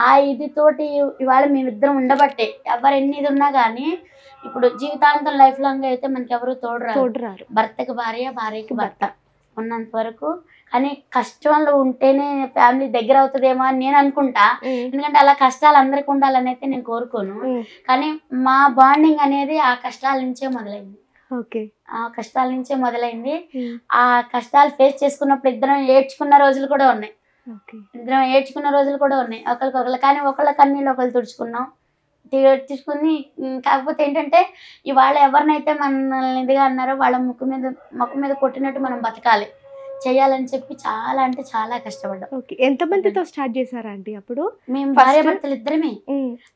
ఆ ఇదితోటి ఇవాళ మేమిద్దరం ఉండబట్టే ఎవరు ఎన్ని ఇది ఉన్నా కానీ ఇప్పుడు జీవితాంతం లైఫ్ లాంగ్ అయితే మనకి ఎవరు తోడురారు. భర్తకి భార్య, భార్యకి భర్త ఉన్నంత వరకు. కానీ కష్టంలో ఉంటేనే ఫ్యామిలీ దగ్గర అవుతుందేమో అని నేను అనుకుంటా, ఎందుకంటే అలా కష్టాలు అందరికి ఉండాలని అయితే నేను కోరుకోను. కానీ మా బాండింగ్ అనేది ఆ కష్టాల నుంచే మొదలైంది. ఓకే. ఆ కష్టాల నుంచే మొదలైంది. ఆ కష్టాలు ఫేస్ చేసుకున్నప్పుడు ఇద్దరం ఏడ్చుకున్న రోజులు కూడా ఉన్నాయి. ఓకే. ఇద్దరం ఏడ్చుకున్న రోజులు కూడా ఉన్నాయి ఒకరికొకరు. కానీ ఒకళ్ళ కన్నీళ్ళు ఒకళ్ళు తుడుచుకున్నాం. తీర్చుకుని కాకపోతే ఏంటంటే ఇవాళ ఎవరినైతే మనల్ని ఇదిగా అన్నారో వాళ్ళ ముఖం మీద కొట్టినట్టు మనం బతకాలి చేయాలని చెప్పి చాలా అంటే చాలా కష్టపడ్డాం. ఓకే. ఎంతమందితో స్టార్ట్ చేశారా ఆంటీ అప్పుడు? మేము భార్యాభర్తలు ఇద్దరమే.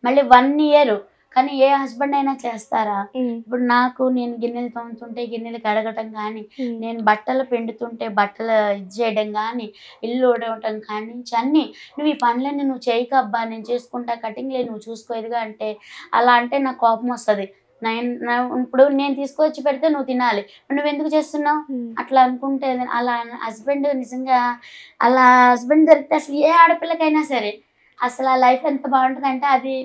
మళ్ళీ 1 year. కానీ ఏ హస్బెండ్ అయినా చేస్తారా? ఇప్పుడు నాకు నేను గిన్నెలు తోముతుంటే గిన్నెలు కడగటం కానీ, నేను బట్టలు పిండుతుంటే బట్టలు ఇది చేయడం కానీ, ఇల్లు ఊడవటం కానీ అన్నీ నువ్వు ఈ పనులన్నీ నువ్వు చేయకబ్బా, నేను చేసుకుంటా, కటింగ్లే నువ్వు చూసుకోదుగా అంటే అలా అంటే నాకు కోపం వస్తుంది. ఇప్పుడు నేను తీసుకొచ్చి పెడితే నువ్వు తినాలి, నువ్వు ఎందుకు చేస్తున్నావు అట్లా అనుకుంటే అలా హస్బెండ్ నిజంగా అలా హస్బెండ్ దొరికితే అసలు ఏ ఆడపిల్లకైనా సరే అసలు ఆ లైఫ్ ఎంత బాగుంటుంది అంటే అది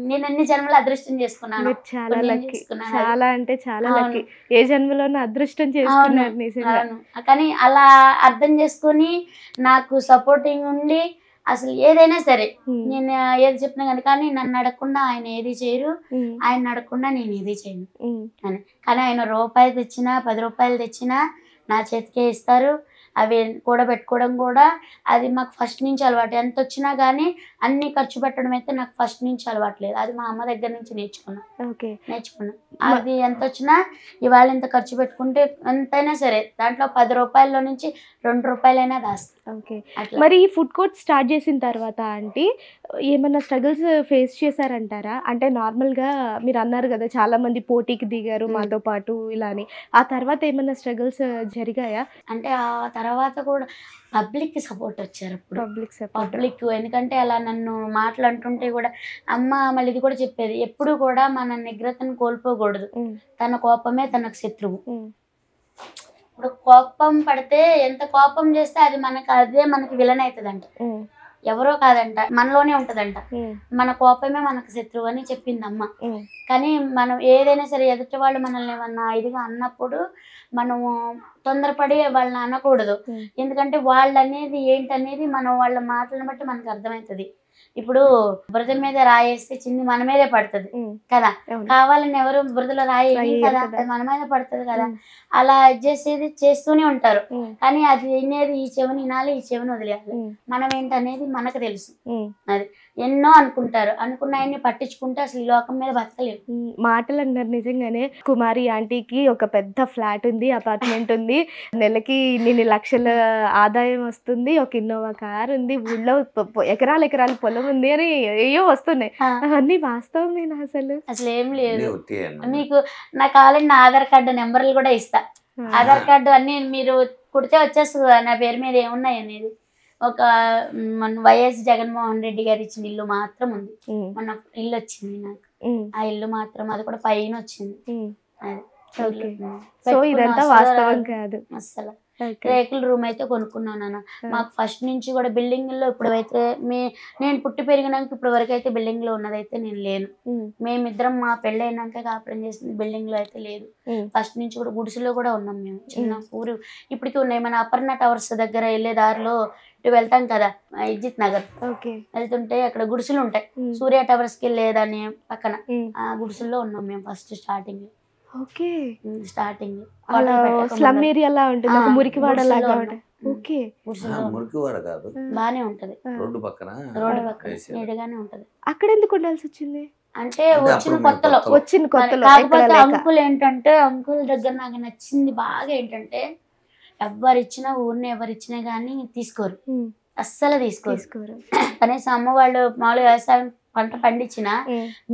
నేను అన్ని జన్మలో అదృష్టం చేసుకున్నాను. చాలా లక్కీ, చాలా అంటే చాలా లక్కీ. ఏ జన్మలోనూ అదృష్టం చేసుకున్నారు నిజంగా. కానీ అలా అర్థం చేసుకుని నాకు సపోర్టింగ్ ఉండి అసలు ఏదైనా సరే నేను ఏది చెప్పినా కానీ నన్ను అడగకుండా ఆయన ఏది చేయరు, ఆయన అడగకుండా నేను ఏది చేయను అని. కానీ ఆయన రూపాయి తెచ్చినా 10 రూపాయలు తెచ్చినా నా చేతికే ఇస్తారు. అవి కూడబెట్టుకోవడం కూడా అది మాకు ఫస్ట్ నుంచి అలవాటు. ఎంత వచ్చినా కానీ అన్ని ఖర్చు పెట్టడం అయితే నాకు ఫస్ట్ నుంచి అలవాట్లేదు. అది మా అమ్మ దగ్గర నుంచి నేర్చుకున్నా. అది ఎంత వచ్చినా ఇవాళ ఎంత ఖర్చు పెట్టుకుంటే ఎంతైనా సరే దాంట్లో 10 రూపాయల్లో నుంచి 2 రూపాయలైనా దాస్తాను. ఓకే. మరి ఈ ఫుడ్ కోర్ట్ స్టార్ట్ చేసిన తర్వాత ఆంటీ ఏమన్నా స్ట్రగుల్స్ ఫేస్ చేశారంటారా? అంటే నార్మల్గా మీరు అన్నారు కదా చాలా మంది పోటీకి దిగారు మాతో పాటు ఇలా అని, ఆ తర్వాత ఏమన్నా స్ట్రగుల్స్ జరిగాయా? అంటే ఆ తర్వాత కూడా పబ్లిక్ సపోర్ట్ వచ్చారు. అప్పుడు పబ్లిక్ ఎందుకంటే అలా నన్ను మాట్లాడుతుంటే కూడా అమ్మ మళ్ళీ ఇది కూడా చెప్పేది, ఎప్పుడు కూడా మన నిగ్రతను కోల్పోకూడదు, తన కోపమే తనకు శత్రువు. ఇప్పుడు కోపం పడితే ఎంత కోపం చేస్తే అది అదే మనకి విలన్ అవుతుందంట, ఎవరో కాదంట మనలోనే ఉంటదంట. మన కోపమే మనకు శత్రువు అని చెప్పింది అమ్మ. కానీ మనం ఏదైనా సరే ఎదుటి వాళ్ళు మనల్ని ఏమన్నా ఇదిగా అన్నప్పుడు మనము తొందరపడి వాళ్ళని అనకూడదు. ఎందుకంటే వాళ్ళు అనేది ఏంటనేది మనం వాళ్ళ మాటలను బట్టి మనకు అర్థమవుతుంది. ఇప్పుడు బురద మీద రాయేస్తే చింది మన మీదే పడుతుంది కదా, కావాలని ఎవరు బురదలో రాయి కదా మన మీద పడుతుంది కదా. అలా చేసేది చేస్తూనే ఉంటారు. కానీ అది వినేది ఈ చెవిని వినాలి, ఈ చెవిని వదిలేయాలి. మనం ఏంటనేది మనకు తెలుసు. అది ఎన్నో అనుకుంటారు, అనుకున్నాయన్ని పట్టించుకుంటే అసలు ఈ లోకం మీద బతకలేవు. మాటలు అన్నారు నిజంగానే. కుమారి ఆంటీకి ఒక పెద్ద ఫ్లాట్ ఉంది, అపార్ట్మెంట్ ఉంది, నెలకి ఇన్ని లక్షల ఆదాయం వస్తుంది, ఒక ఇన్నోవా కార్ ఉంది, ఊళ్ళో ఎకరాల పొలం ఉంది అని ఏయో వస్తున్నాయి. అవన్నీ వాస్తవమేనా? అసలు ఏం లేదు. మీకు నాకు కావాలంటే నా ఆధార్ కార్డు నెంబర్లు కూడా ఇస్తా. ఆధార్ కార్డు అన్ని మీరు కుడితే వచ్చేస్తుంది నా పేరు మీద ఏమున్నాయి అనేది. ఒక వైఎస్ జగన్మోహన్ రెడ్డి గారు ఇచ్చిన ఇల్లు మాత్రం ఉంది. మొన్న ఇల్లు వచ్చింది నాకు, ఆ ఇల్లు మాత్రం అది కూడా పైన వచ్చింది. ఇదంతా వాస్తవం కాదు అసలు. రేకుల రూమ్ అయితే కొనుక్కున్నాను నాన్న. మాకు ఫస్ట్ నుంచి కూడా బిల్డింగ్ లో ఇప్పుడైతే నేను పుట్టి పెరిగినాక ఇప్పుడు వరకు అయితే బిల్డింగ్ లో ఉన్నదైతే నేను లేను. మేమిద్దరం మా పెళ్ళైనాక కాపురం చేసింది బిల్డింగ్ లో అయితే లేదు. ఫస్ట్ నుంచి కూడా గుడిసెలో కూడా ఉన్నాం మేము. చిన్న ఊరు ఇప్పటికీ ఉన్నాయి. మన అపర్ణ టవర్స్ దగ్గర వెళ్ళే దారిలో ఇటు వెళ్తాం కదా ఇజ్జిత్ నగర్, వెళ్తుంటే అక్కడ గుడిసెలు ఉంటాయి. సూర్య టవర్స్ కి వెళ్ళేదాన్ని పక్కన ఆ గుడిసెల్లో ఉన్నాం మేము first starting. Okay. Starting slum area లా ఉంటుంది, ఒక మురికివాడ లాగా ఉంటుంది. ఓకే. మురికివాడ కాదు, బానే ఉంటది, రోడ్డు పక్కన నీడగానే ఉంటది. అక్కడ ఎందుకు ఉండాల్సి వచ్చింది అంటే వచ్చిన కొత్తలో కాకపోతే అంకుల్ ఏంటంటే అంకుల్ దగ్గర నాకు నచ్చింది బాగా ఏంటంటే ఎవరిచ్చినా ఊరిని ఎవరిచ్చినా గానీ తీసుకోరు, అస్సలు తీసుకోరు. కనీసం అమ్మ వాళ్ళు మామూలుగా వ్యవసాయం పంట పండించిన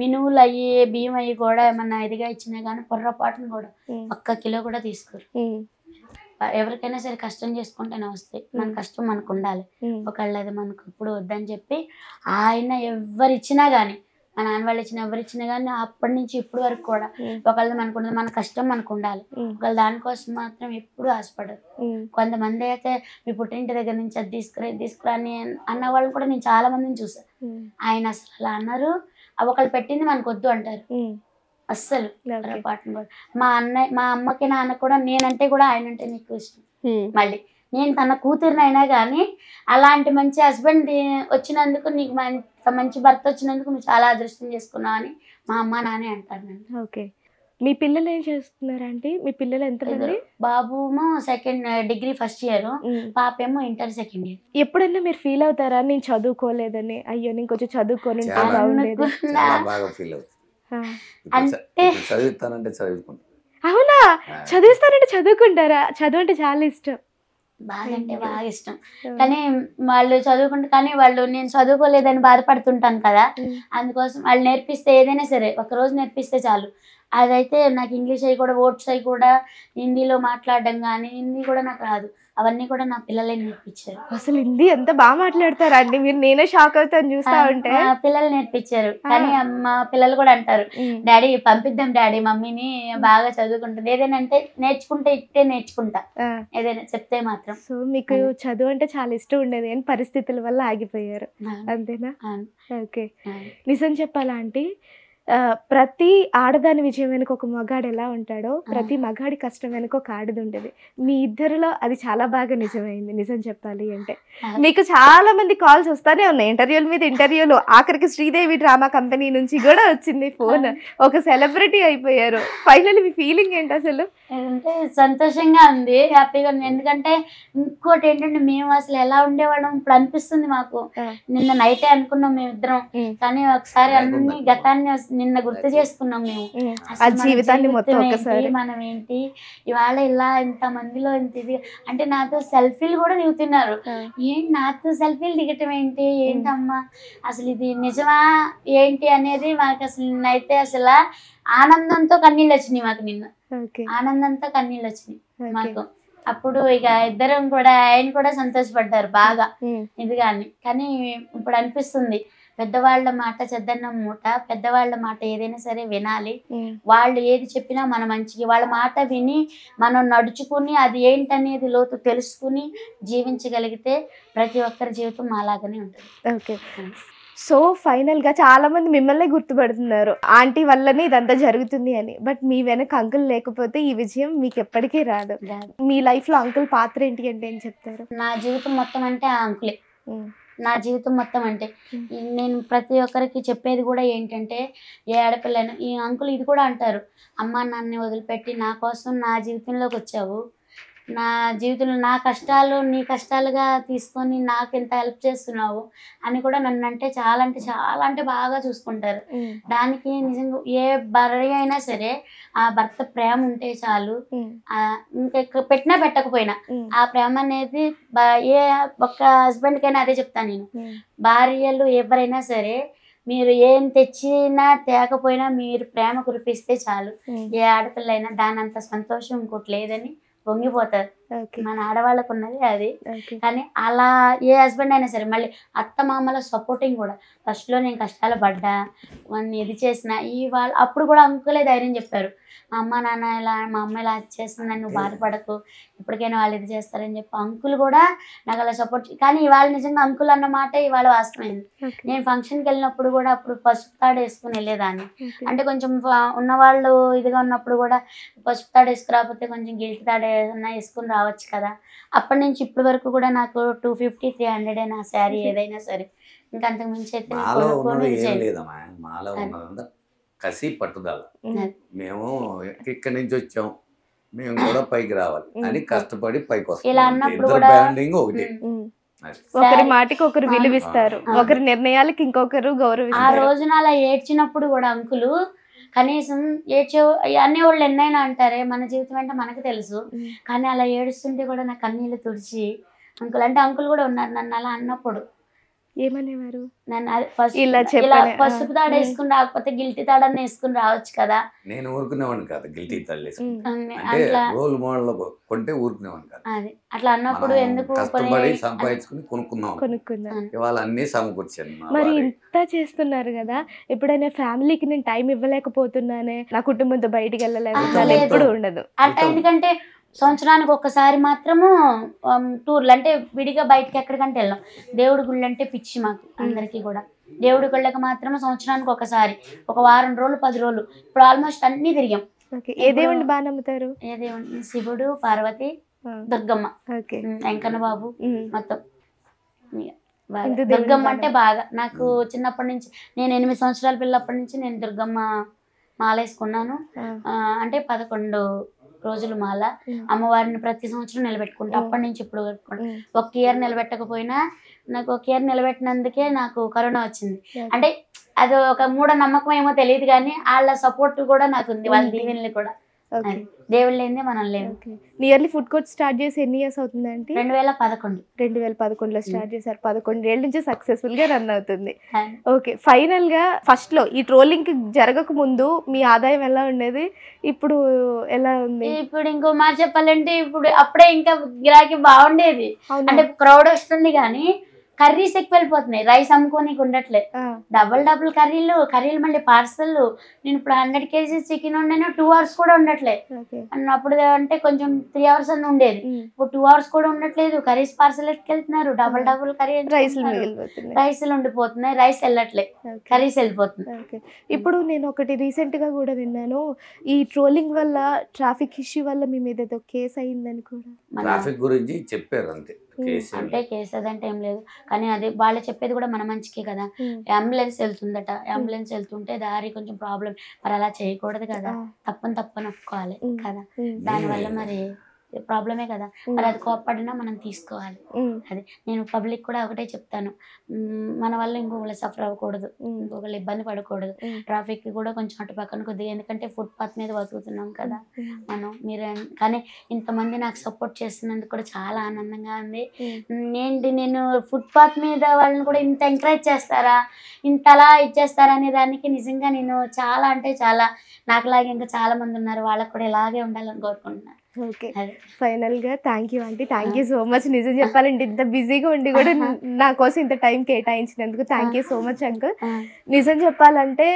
మినువులు అయ్యి బియ్యం అయ్యి కూడా ఏమన్నా ఇదిగా ఇచ్చినా కానీ పొర్రపాటును కూడా 1 కిలో కూడా తీసుకోరు. ఎవరికైనా సరే కష్టం చేసుకుంటేనే వస్తాయి, మన కష్టం మనకు ఉండాలి. ఒకళ్ళు అది మనకు ఇప్పుడు వద్దని చెప్పి ఆయన ఎవరిచ్చినా కానీ, మా నాన్న వాళ్ళు ఇచ్చిన ఎవరిచ్చినా కానీ అప్పటి నుంచి ఇప్పటి వరకు కూడా ఒకళ్ళది మనకు ఉండదు, మన కష్టం మనకు ఉండాలి. ఒకళ్ళు దానికోసం మాత్రం ఎప్పుడు ఆశపడరు. కొంతమంది అయితే మీ పుట్టింటి దగ్గర నుంచి అది తీసుకురా అని అన్న వాళ్ళని కూడా నేను చాలా మందిని చూసాను. ఆయన అసలు అలా అన్నారు, ఒకళ్ళు పెట్టింది మనకు వద్దు అంటారు అస్సలు పొరపాటును కూడా. మా అమ్మకి నాన్న కూడా నేనంటే కూడా ఆయన అంటే ఎక్కువ ఇష్టం. మళ్ళీ నేను తన కూతురినైనా కానీ అలాంటి మంచి హస్బెండ్ వచ్చినందుకు, నీకు మంచి భర్త వచ్చినందుకు నువ్వు చాలా అదృష్టం చేసుకున్నావు అని మా అమ్మ నానే అంటారు నన్ను. ఓకే. మీ పిల్లలు ఏం చేస్తున్నారు అంటే? మీ పిల్లలు ఎంతమంది? బాబు ఏమో డిగ్రీ ఫస్ట్ ఇయర్, పాప ఏమో ఇంటర్ సెకండ్ ఇయర్. ఎప్పుడైనా మీరు ఫీల్ అవుతారా నేను చదువుకోలేదని, అయ్యో నేను కొంచెం చదువుకొని బాగా ఫీల్ అవుతుంది. అంటే చదువుతానంటే చదువుకుంటా. అవునా? చదివిస్తానంటే చదువుకుంటారా? చదువు అంటే చాలా ఇష్టం. బాగా అంటే బాగా ఇష్టం. కానీ వాళ్ళు చదువుకుంటే, కానీ వాళ్ళు నేను చదువుకోలేదని బాధపడుతుంటాను కదా, అందుకోసం వాళ్ళు నేర్పిస్తే ఏదైనా సరే ఒక రోజు నేర్పిస్తే చాలు. అదైతే నాకు ఇంగ్లీష్ అవి కూడా, వర్డ్స్ అవి కూడా హిందీలో మాట్లాడడం కానీ, హిందీ కూడా నాకు రాదు, అవన్నీ కూడా నా పిల్లలే నేర్పించారు. అసలు హిందీ ఎంత బాగా మాట్లాడతారా అండి మీరు? నేనే షాక్ అవుతాను చూస్తా ఉంటే. పిల్లలు నేర్పించారు. కానీ మా పిల్లలు కూడా అంటారు, డాడీ పంపిద్దాం డాడీ మమ్మీని, బాగా చదువుకుంటుంది, ఏదైనా అంటే నేర్చుకుంటే ఇట్టే నేర్చుకుంటా, ఏదైనా చెప్తే మాత్రం. సో మీకు చదువు అంటే చాలా ఇష్టం ఉండేది కానీ పరిస్థితుల వల్ల ఆగిపోయారు, అంతేనా? ఓకే. నిజం చెప్పాలా అంటే ప్రతి ఆడదాని విజయం వెనుక ఒక మగాడు ఎలా ఉంటాడో, ప్రతి మగాడి కష్టం వెనుక ఒక ఆడది ఉండేది. మీ ఇద్దరిలో అది చాలా బాగా నిజమైంది. నిజం చెప్పాలి అంటే మీకు చాలా మంది కాల్స్ వస్తానే ఉన్నాయి, ఇంటర్వ్యూల మీద ఇంటర్వ్యూలు. ఆఖరికి శ్రీదేవి డ్రామా కంపెనీ నుంచి కూడా వచ్చింది ఫోన్, ఒక సెలబ్రిటీ అయిపోయారు. ఫైనల్లీ మీ ఫీలింగ్ ఏంటి అసలు? అంటే సంతోషంగా ఉంది, హ్యాపీగా ఉంది. ఎందుకంటే ఇంకోటి ఏంటంటే మేము అసలు ఎలా ఉండేవాళ్ళం ఇప్పుడు అనిపిస్తుంది మాకు. నిన్న నైటే అనుకున్నాం మేమిద్దరం, కానీ ఒకసారి అన్ని గతాన్ని నిన్న గుర్తు చేసుకున్నాం మేము. జీవితాన్ని మొత్తం ఒకసారి మనం ఏంటి ఇవాళ ఇలా ఇంత మందిలో ఇంత ఇది అంటే, నాతో సెల్ఫీలు కూడా దిగుతున్నారు. ఏంటి నాతో సెల్ఫీలు దిగటం ఏంటి, ఏంటమ్మా అసలు ఇది నిజమా ఏంటి అనేది మాకు అసలు నిన్నైతే అసలు ఆనందంతో కన్నీళ్ళు వచ్చినాయి మాకు. నిన్న ఆనందంతో కన్నీళ్ళు వచ్చినాయి మాకు. అప్పుడు ఇక ఇద్దరం కూడా, ఆయన కూడా సంతోషపడ్డారు బాగా ఇదిగాని. కానీ ఇప్పుడు అనిపిస్తుంది పెద్దవాళ్ళ మాట చెద్దన్నం మూట, పెద్దవాళ్ళ మాట ఏదైనా సరే వినాలి. వాళ్ళు ఏది చెప్పినా మన మంచికి, వాళ్ళ మాట విని మనం నడుచుకుని అది ఏంటనేది లోతు తెలుసుకుని జీవించగలిగితే ప్రతి ఒక్కరి జీవితం అలాగనే ఉంటుంది. ఓకే. సో ఫైనల్గా చాలా మంది మిమ్మల్ని గుర్తుపడుతున్నారు ఆంటీ వల్లనే ఇదంతా జరుగుతుంది అని. బట్ మీ వెనక అంకుల్ లేకపోతే ఈ విజయం మీకు ఎప్పటికీ రాదు. మీ లైఫ్లో అంకుల్ పాత్ర ఏంటి అంటే ఏం చెప్తారు? నా జీవితం మొత్తం అంటే ఆ అంకులే. నా జీవితం మొత్తం అంటే నేను ప్రతి ఒక్కరికి చెప్పేది కూడా ఏంటంటే, ఏ ఆడపిల్లని ఈ అంకుల్ ఇది కూడా అంటారు, అమ్మ నాన్నని వదిలిపెట్టి నా కోసం నా జీవితంలోకి వచ్చావు, నా జీవితంలో నా కష్టాలు నీ కష్టాలుగా తీసుకొని నాకు ఎంత హెల్ప్ చేస్తున్నావు అని కూడా నన్ను అంటే చాలా అంటే బాగా చూసుకుంటారు. దానికి నిజంగా ఏ భార్య అయినా సరే ఆ భర్త ప్రేమ ఉంటే చాలు, ఇంకా పెట్టినా పెట్టకపోయినా ఆ ప్రేమ అనేది ఏ ఒక్క హస్బెండ్కైనా అదే చెప్తాను నేను. భార్యలు ఎవరైనా సరే మీరు ఏం తెచ్చినా తేకపోయినా మీరు ప్రేమ కురిపిస్తే చాలు, ఏ ఆడపిల్లైనా దానంత సంతోషం ఇంకోటి లేదని పొంగిపోతారు. మన ఆడవాళ్ళకు ఉన్నది అది. కానీ అలా ఏ హస్బెండ్ అయినా సరే, మళ్ళీ అత్త మామల సపోర్టింగ్ కూడా. ఫస్ట్లో నేను కష్టాలు పడ్డా, వాడిని ఇది చేసిన వాళ్ళు అప్పుడు కూడా అంకులే ధైర్యం చెప్పారు, మా అమ్మ నాన్న ఇలా, మా అమ్మ ఇలా చేస్తుందని నువ్వు బాధపడకు, ఇప్పటికైనా వాళ్ళు ఇది చేస్తారని చెప్పి అంకుల్ కూడా నాకు అలా సపోర్ట్. కానీ ఇవాళ నిజంగా అంకుల్ అన్న మాట ఇవాళ వాస్తవమైంది. నేను ఫంక్షన్కి వెళ్ళినప్పుడు కూడా అప్పుడు పసుపు తాడు వేసుకుని వెళ్ళేదాన్ని. అంటే కొంచెం ఉన్నవాళ్ళు ఇదిగా ఉన్నప్పుడు కూడా పసుపు తాడు వేసుకురాకపోతే కొంచెం గిల్ట్ తాడు వేసుకుని రావచ్చు కదా. అప్పటి నుంచి ఇప్పటి వరకు కూడా నాకు 250, 300 నా శారీ ఏదైనా సరే. ఇంకా అంతకు మించి అయితే కసి పట్టుదల. మేము ఇక్కడి నుంచి వచ్చాం, మేము కూడా పైకి రావాలి అని కష్టపడి పైకి వస్తాం. ఒకటి ఒకరి మాటకి ఒకరు విలువిస్తారు, ఒకరి నిర్ణయాలకి ఇంకొకరు గౌరవిస్తారు. ఆ రోజున అలా ఏడ్చినప్పుడు కూడా అంకులు కనీసం అనేవాళ్ళు ఎన్నైనా అంటారే, మన జీవితం అంటే మనకు తెలుసు, కానీ అలా ఏడుస్తుంటే కూడా నా కన్నీళ్ళు తుడిచి అంకుల్ అంటే అంకుల్ కూడా ఉన్నారు. నన్ను అలా అన్నప్పుడు ఏమనేవారు? పసుపు తాడు వేసుకుని రాకపోతే గిల్టీ తాడని వేసుకుని రావచ్చు కదా. నేను ఊరుకునేవాడిని కాదు, గిల్టీ తాడు రోల్ మోడల్ కొంటే ఊరుకునేవాడిని కాదు. అది అట్లా అన్నప్పుడు ఎందుకు సంపాదించుకుని కొనుక్కున్నాం, ఇవాళ అన్ని సమకూర్చాను. మరి ఇంత చేస్తున్నారు కదా, ఎప్పుడైనా ఫ్యామిలీకి నేను టైం ఇవ్వలేకపోతున్నానే, నా కుటుంబంతో బయటికి వెళ్ళలేదు ఎప్పుడు ఉండదు అంటే. ఎందుకంటే సంవత్సరానికి ఒక్కసారి మాత్రము టూర్లు అంటే విడిగా బయటకి ఎక్కడికంటే వెళ్ళాం. దేవుడి గుళ్ళు అంటే పిచ్చి మాకు అందరికీ కూడా. దేవుడి గుళ్ళకి మాత్రం సంవత్సరానికి ఒకసారి, ఒక వారం రోజులు 10 రోజులు ఇప్పుడు ఆల్మోస్ట్ అన్ని తిరిగాం. ఏ దేవుడిని బాగా నమ్ముతారు? ఏ దేవుడిని? శివుడు, పార్వతి, దుర్గమ్మ, వెంకన్న బాబు, మొత్తం దుర్గమ్మ అంటే బాగా నాకు చిన్నప్పటి నుంచి. నేను 8 సంవత్సరాల పిల్లప్పటి నుంచి నేను దుర్గమ్మ మాల వేసుకున్నాను. అంటే 11 రోజులు మాల. అమ్మవారిని ప్రతి సంవత్సరం నిలబెట్టుకుంటా, అప్పటి నుంచి ఇప్పుడు పెట్టుకుంటా. ఒక ఇయర్ నిలబెట్టకపోయినా నాకు ఒక ఇయర్ నిలబెట్టినందుకే నాకు కరోనా వచ్చింది. అంటే అది ఒక మూఢ నమ్మకం ఏమో తెలియదు కానీ వాళ్ళ సపోర్ట్ కూడా నాకు ఉంది, వాళ్ళ దీవెనలు కూడా. దేవుళ్ళు లేనిదే మనం లేము. నియర్లీ ఫుడ్ కోర్ట్ స్టార్ట్ చేసి ఎన్ని ఇయర్స్ అవుతుందంటే 2011 లో స్టార్ట్ చేశారు. 11 ఏళ్ళ నుంచి సక్సెస్ఫుల్ గా రన్ అవుతుంది. ఓకే, ఫైనల్ గా ఫస్ట్ లో ఈ ట్రోలింగ్ జరగక ముందు మీ ఆదాయం ఎలా ఉండేది, ఇప్పుడు ఎలా ఉంది? ఇప్పుడు ఇంకో మాట చెప్పాలంటే ఇప్పుడు అప్పుడే ఇంకా గిరాకీ బాగుండేది. అంటే క్రౌడ్ వస్తుంది కానీ కర్రీస్ ఎక్కువ వెళ్ళిపోతున్నాయి, రైస్ అమ్ముకోనికి ఉండట్లే. డబుల్ కర్రీలు మళ్ళీ పార్సల్. నేను ఇప్పుడు 100 kgs చికెన్ వండాను, 2 hours కూడా ఉండట్లే. అప్పుడు అంటే కొంచెం 3 hours అని ఉండేది, ఇప్పుడు 2 hours కూడా ఉండట్లేదు. కర్రీస్ పార్సల్ ఎత్తుకెళ్తున్నారు, డబుల్ కర్రీ రైస్లు ఉండిపోతున్నాయి, రైస్ వెళ్ళట్లే, కర్రీస్ వెళ్ళిపోతుంది. ఇప్పుడు నేను ఒకటి రీసెంట్ గా కూడా విన్నాను, ఈ ట్రోలింగ్ వల్ల ట్రాఫిక్ ఇష్యూ వల్ల మీ మీద ఏదో కేసు అయిందని కూడా. ట్రాఫిక్ గురించి చెప్పారు అంతే, అంటే కేసు అదంటే ఏం లేదు కానీ అది వాళ్ళు చెప్పేది కూడా మన మంచికే కదా. అంబులెన్స్ వెళ్తుందట, అంబులెన్స్ వెళ్తుంటే దారి కొంచెం ప్రాబ్లం, మరి అలా చేయకూడదు కదా, తప్పని ఒప్పుకోవాలి కదా. దానివల్ల మరి ప్రాబ్లమే కదా, మరి అది కోప్పడినా మనం తీసుకోవాలి. అది నేను పబ్లిక్ కూడా ఒకటే చెప్తాను, మన వల్ల ఇంకొకళ్ళు సఫర్ అవ్వకూడదు, ఇంకొకళ్ళు ఇబ్బంది పడకూడదు. ట్రాఫిక్ కూడా కొంచెం అటు పక్కన కొద్దిగా, ఎందుకంటే ఫుట్పాత్ మీద బతుకుతున్నాం కదా మనం. మీరు కానీ ఇంతమంది నాకు సపోర్ట్ చేస్తున్నందుకు కూడా చాలా ఆనందంగా ఉంది. నేను ఫుట్పాత్ మీద వాళ్ళని కూడా ఇంత ఎంకరేజ్ చేస్తారా, ఇంతలా ఇచ్చేస్తారా అనే దానికి నిజంగా నేను చాలా అంటే చాలా, నాకులాగే ఇంకా చాలా మంది ఉన్నారు, వాళ్ళకి కూడా ఇలాగే ఉండాలని కోరుకుంటున్నాను. ఓకే, ఫైనల్ గా thank you aunty, thank you so much. నిజం చెప్పాలంటే ఇంత బిజీగా ఉండి కూడా నా కోసం ఇంత టైం కేటాయించినందుకు thank you so much uncle. నిజం చెప్పాలంటే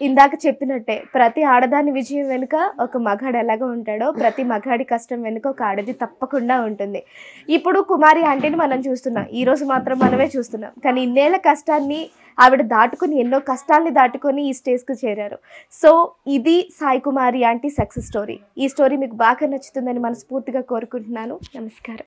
ఇందాక చెప్పినట్టే ప్రతి ఆడదాని విజయం వెనుక ఒక మగాడు ఎలాగో ఉంటాడో, ప్రతి మగాడి కష్టం వెనుక ఒక ఆడది తప్పకుండా ఉంటుంది. ఇప్పుడు కుమారి ఆంటీని మనం చూస్తున్నాం, ఈరోజు మాత్రం మనమే చూస్తున్నాం, కానీ ఇన్నేళ్ల కష్టాన్ని ఆవిడ దాటుకుని, ఎన్నో కష్టాల్ని దాటుకొని ఈ స్టేజ్కి చేరారు. సో ఇది సాయి కుమారి ఆంటీ సక్సెస్ స్టోరీ. ఈ స్టోరీ మీకు బాగా నచ్చుతుందని మనస్ఫూర్తిగా కోరుకుంటున్నాను. నమస్కారం.